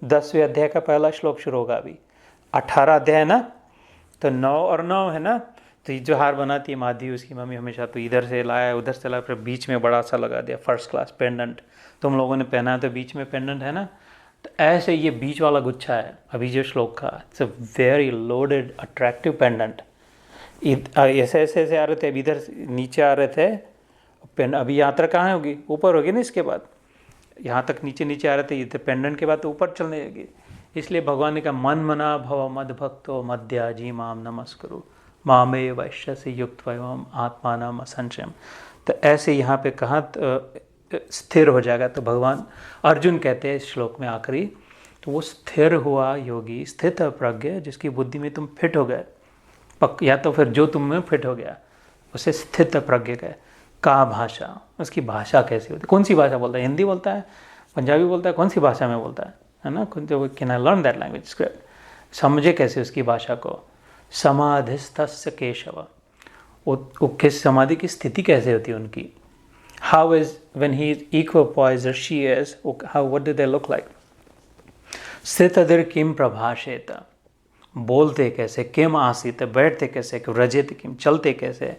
10वें अध्याय का पहला श्लोक शुरू होगा अभी। 18 अध्याय है ना, तो 9 और 9 है ना, तो ये जो हार बनाती है माधी, उसकी मम्मी हमेशा तो इधर से लाया उधर से लाया, फिर बीच में बड़ा सा लगा दिया, फर्स्ट क्लास पेंडेंट। तुम लोगों ने पहना है तो बीच में पेंडेंट है ना, तो ऐसे ये बीच वाला गुच्छा है अभी जो श्लोक का। It's a very loaded attractive pendant. ऐसे ऐसे ऐसे आ रहे थे, अभी इधर नीचे आ रहे थे, अभी यात्रा कहाँ होगी, ऊपर होगी ना, इसके बाद यहाँ तक नीचे नीचे आ रहे थे, इधर पेंडेंट के बाद तो ऊपर चलने लगे। इसलिए भगवान ने कहा मन मना भव मद भक्तो मद्या जी माम नमस्करु मामे वैश्य से युक्त वैवम आत्मानम असंशयम। तो ऐसे यहाँ पे कहा स्थिर हो जाएगा। तो भगवान अर्जुन कहते हैं इस श्लोक में आखिरी, तो वो स्थिर हुआ योगी, स्थित प्रज्ञ, जिसकी बुद्धि में तुम फिट हो गए, या तो फिर जो तुम में फिट हो गया उसे स्थित प्रज्ञ कहे। का भाषा, उसकी भाषा कैसी होती है, कौन सी भाषा बोलता है, हिंदी बोलता है, पंजाबी बोलता है, कौन सी भाषा में बोलता है ना, can I learn that language script, समझे कैसे उसकी भाषा को। समाधिस्थस्य केशव, वो किस समाधि की स्थिति कैसे होती है उनकी। How is when he is equipoised she is, how what do they look like. स्थितधिर किम प्रभाषेत, बोलते कैसे, किम आसीत, बैठते कैसे, रजेत किम, चलते कैसे।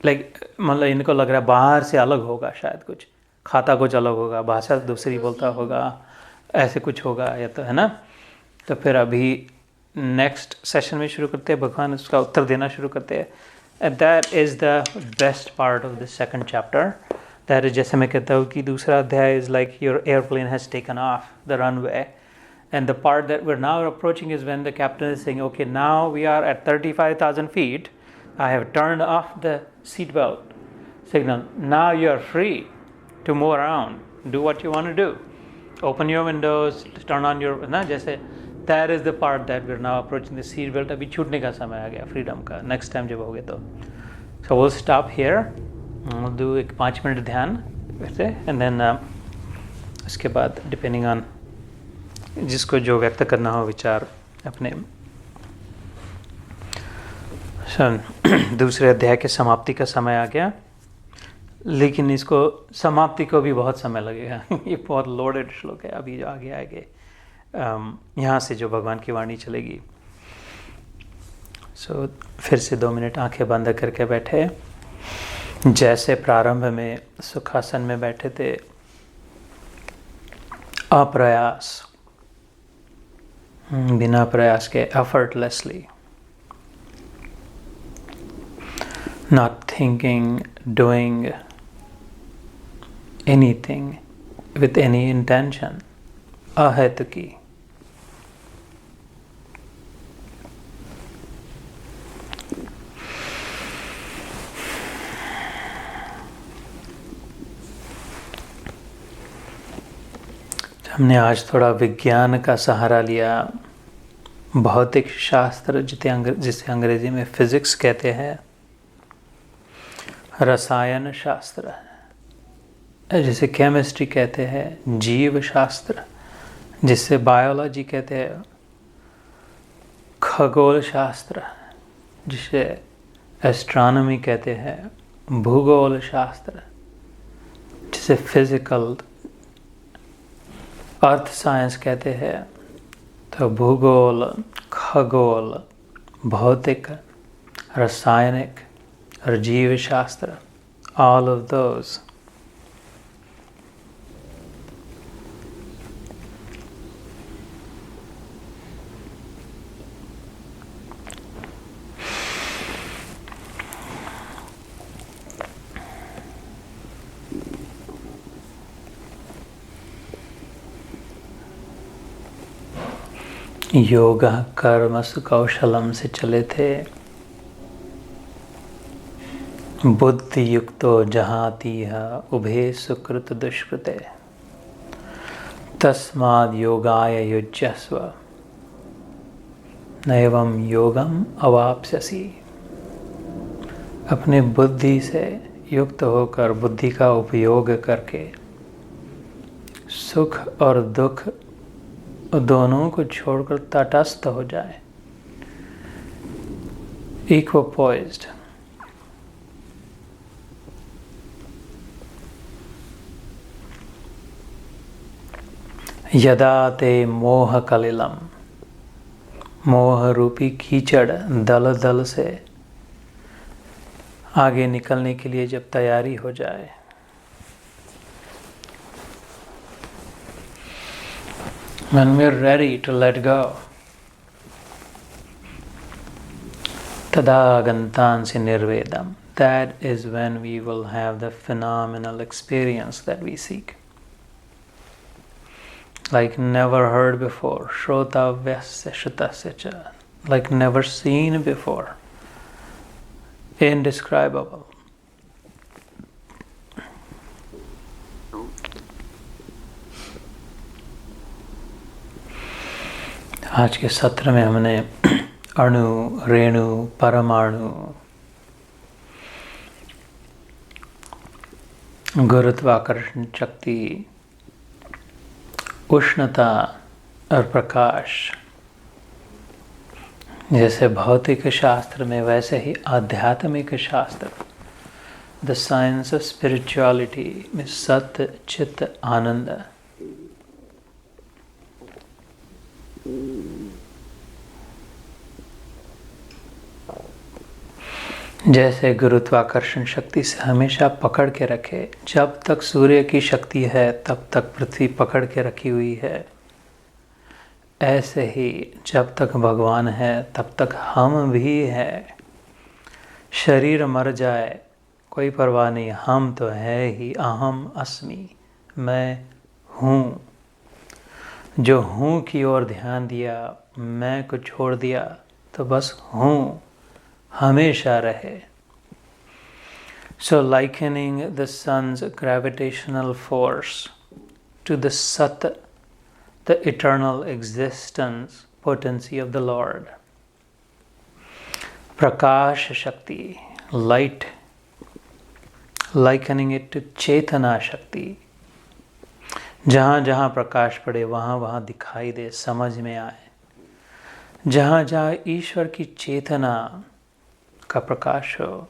लाइक मतलब इनको लग रहा है बाहर से अलग होगा, शायद कुछ खाता कुछ अलग होगा, भाषा दूसरी बोलता होगा, ऐसे कुछ होगा या तो, है ना। तो फिर अभी नेक्स्ट सेशन में शुरू करते हैं, भगवान उसका उत्तर देना शुरू करते हैं। And that is the best part of the second chapter. That is, जैसे मैं कहता हूँ कि दूसरा अध्याय is like your airplane has taken of the runway, and the part that we're now approaching is when the captain is saying, okay, now we are at 35,000 feet, I have turned off the seatbelt signal, now you are free to move around, do what you want to do, open your windows, turn on your, ना जैसे, that is the part that we're now approaching the seatbelt। अभी छूटने का समय आ गया freedom का, next time जब होगे तो। so we'll stop here, we'll do एक 5 मिनट ध्यान वैसे, and then उसके बाद डिपेंडिंग ऑन जिसको जो व्यक्त करना हो विचार अपने। दूसरे अध्याय के समाप्ति का समय आ गया, लेकिन इसको समाप्ति को भी बहुत समय लगेगा। ये बहुत लोडेड श्लोक है, अभी जो आगे आएंगे यहाँ से जो भगवान की वाणी चलेगी। फिर से 2 मिनट आंखें बंद करके बैठे, जैसे प्रारंभ में सुखासन में बैठे थे, अप्रयास, बिना प्रयास के, effortlessly, not thinking, doing, anything with any intention, ahetuki. हमने आज थोड़ा विज्ञान का सहारा लिया, भौतिक शास्त्र जिसे अंग्रेजी में फिजिक्स कहते हैं, रसायन शास्त्र जिसे केमिस्ट्री कहते हैं, जीव शास्त्र जिसे बायोलॉजी कहते हैं, खगोल शास्त्र जिसे एस्ट्रोनॉमी कहते हैं, भूगोल शास्त्र जिसे फिजिकल अर्थ साइंस कहते हैं। तो भूगोल, खगोल, भौतिक, रासायनिक और जीव शास्त्र, all of those योगा कर्मसु कौशलम से चले थे। बुद्धि युक्तो जहातीह उभे सुकृत दुष्कृते तस्माद् योगाय युज्यस्व नैवं योगम अवाप्स्यसि। अपने बुद्धि से युक्त होकर, बुद्धि का उपयोग करके सुख और दुख दोनों को छोड़कर तटस्थ हो जाए, इक्विपोइज्ड। यदा ते मोह कलिलम, मोह रूपी कीचड़ दल दल से आगे निकलने के लिए जब तैयारी हो जाए, when we are ready to let go, tada gantansi nirvedam, that is when we will have the phenomenal experience that we seek. Like never heard before, shrotavyasya shrutasya cha, like never seen before, indescribable. आज के सत्र में हमने अणु, रेणु, परमाणु, गुरुत्वाकर्षण शक्ति, उष्णता और प्रकाश जैसे भौतिक शास्त्र में, वैसे ही आध्यात्मिक शास्त्र, द साइंस ऑफ स्पिरिचुअलिटी में सत्य, चित्त, आनंद, जैसे गुरुत्वाकर्षण शक्ति से हमेशा पकड़ के रखे। जब तक सूर्य की शक्ति है तब तक पृथ्वी पकड़ के रखी हुई है, ऐसे ही जब तक भगवान है तब तक हम भी हैं। शरीर मर जाए कोई परवाह नहीं, हम तो है ही। अहम अस्मि, मैं हूँ। जो हूँ की ओर ध्यान दिया, मैं को छोड़ दिया तो बस हूँ हमेशा रहे। So likening the sun's gravitational force to the Sat, the eternal existence, potency of the Lord. Prakash Shakti, light, likening it to Chetana Shakti. जहाँ जहाँ प्रकाश पड़े वहाँ वहाँ दिखाई दे, समझ में आए। जहाँ जहाँ ईश्वर की चेतना का प्रकाश हो,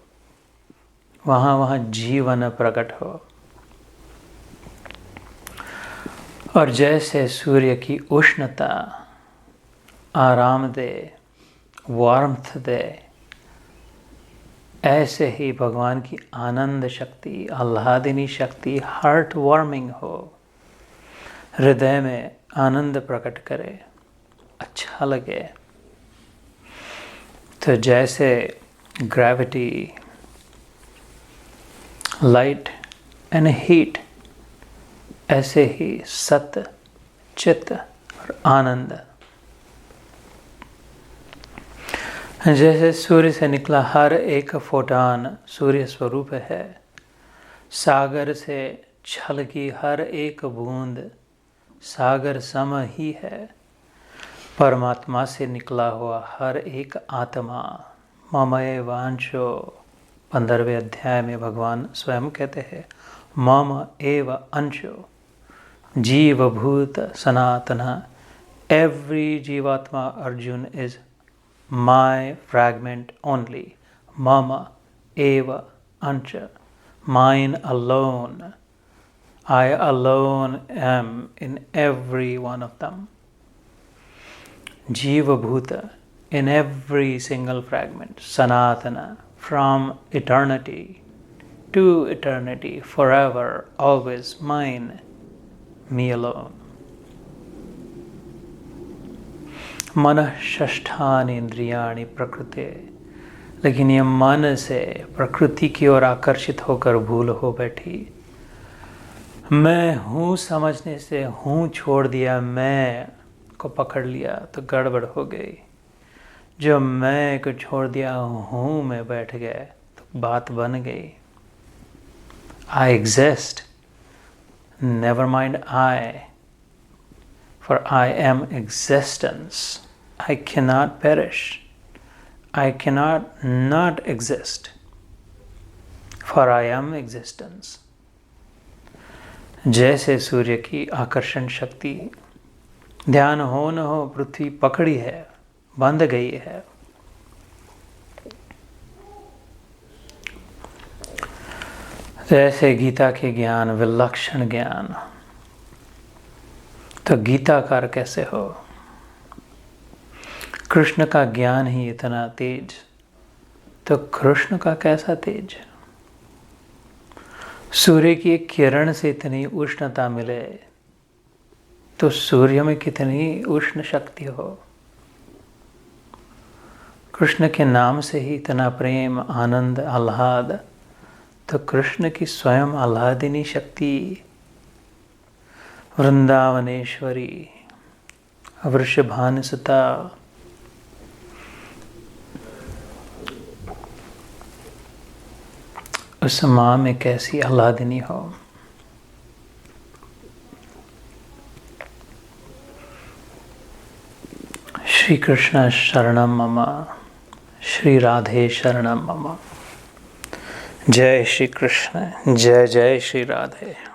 वहाँ वहाँ जीवन प्रकट हो। और जैसे सूर्य की उष्णता आराम दे, वार्मथ दे, ऐसे ही भगवान की आनंद शक्ति, आह्लादिनी शक्ति, हार्ट वार्मिंग हो, हृदय में आनंद प्रकट करे, अच्छा लगे। तो जैसे ग्रेविटी, light and heat ऐसे ही सत, चित और आनंद। जैसे सूर्य से निकला हर एक फोटान सूर्य स्वरूप है, सागर से छलकी हर एक बूंद सागर सम ही है, परमात्मा से निकला हुआ हर एक आत्मा ममये वांशो। 15वें अध्याय में भगवान स्वयं कहते हैं मम एव अंशो जीवभूत सनातन। एवरी जीवात्मा Arjun is my fragment only, mama eva ancha, mine alone. I alone am in every one of them. Jiva Bhuta, in every single fragment. Sanatana, from eternity to eternity, forever, always mine, me alone. मनः षष्ठानि इंद्रियाणि प्रकृते। लेकिन ये मन से प्रकृति की ओर आकर्षित होकर भूल हो बैठी। मैं हूँ समझने से हूँ छोड़ दिया, मैं को पकड़ लिया तो गड़बड़ हो गई। जो मैं को छोड़ दिया हूँ में बैठ गए तो बात बन गई। I exist, never mind I, for I am existence. I cannot perish. I cannot not exist, for I am existence. जैसे सूर्य की आकर्षण शक्ति ध्यान हो न हो पृथ्वी पकड़ी है, बंध गई है। जैसे गीता के ज्ञान विलक्षण ज्ञान, तो गीताकार कैसे हो? कृष्ण का ज्ञान ही इतना तेज, तो कृष्ण का कैसा तेज? सूर्य की एक किरण से इतनी उष्णता मिले तो सूर्य में कितनी उष्ण शक्ति हो। कृष्ण के नाम से ही इतना प्रेम, आनंद, आह्लाद, तो कृष्ण की स्वयं आह्लादिनी शक्ति वृंदावनेश्वरी वृषभानुसुता, उस माँ में कैसी आह्लादिनी हो। श्री कृष्ण शरणम मम, श्री राधे शरणम मम। जय श्री कृष्ण, जय जय श्री राधे।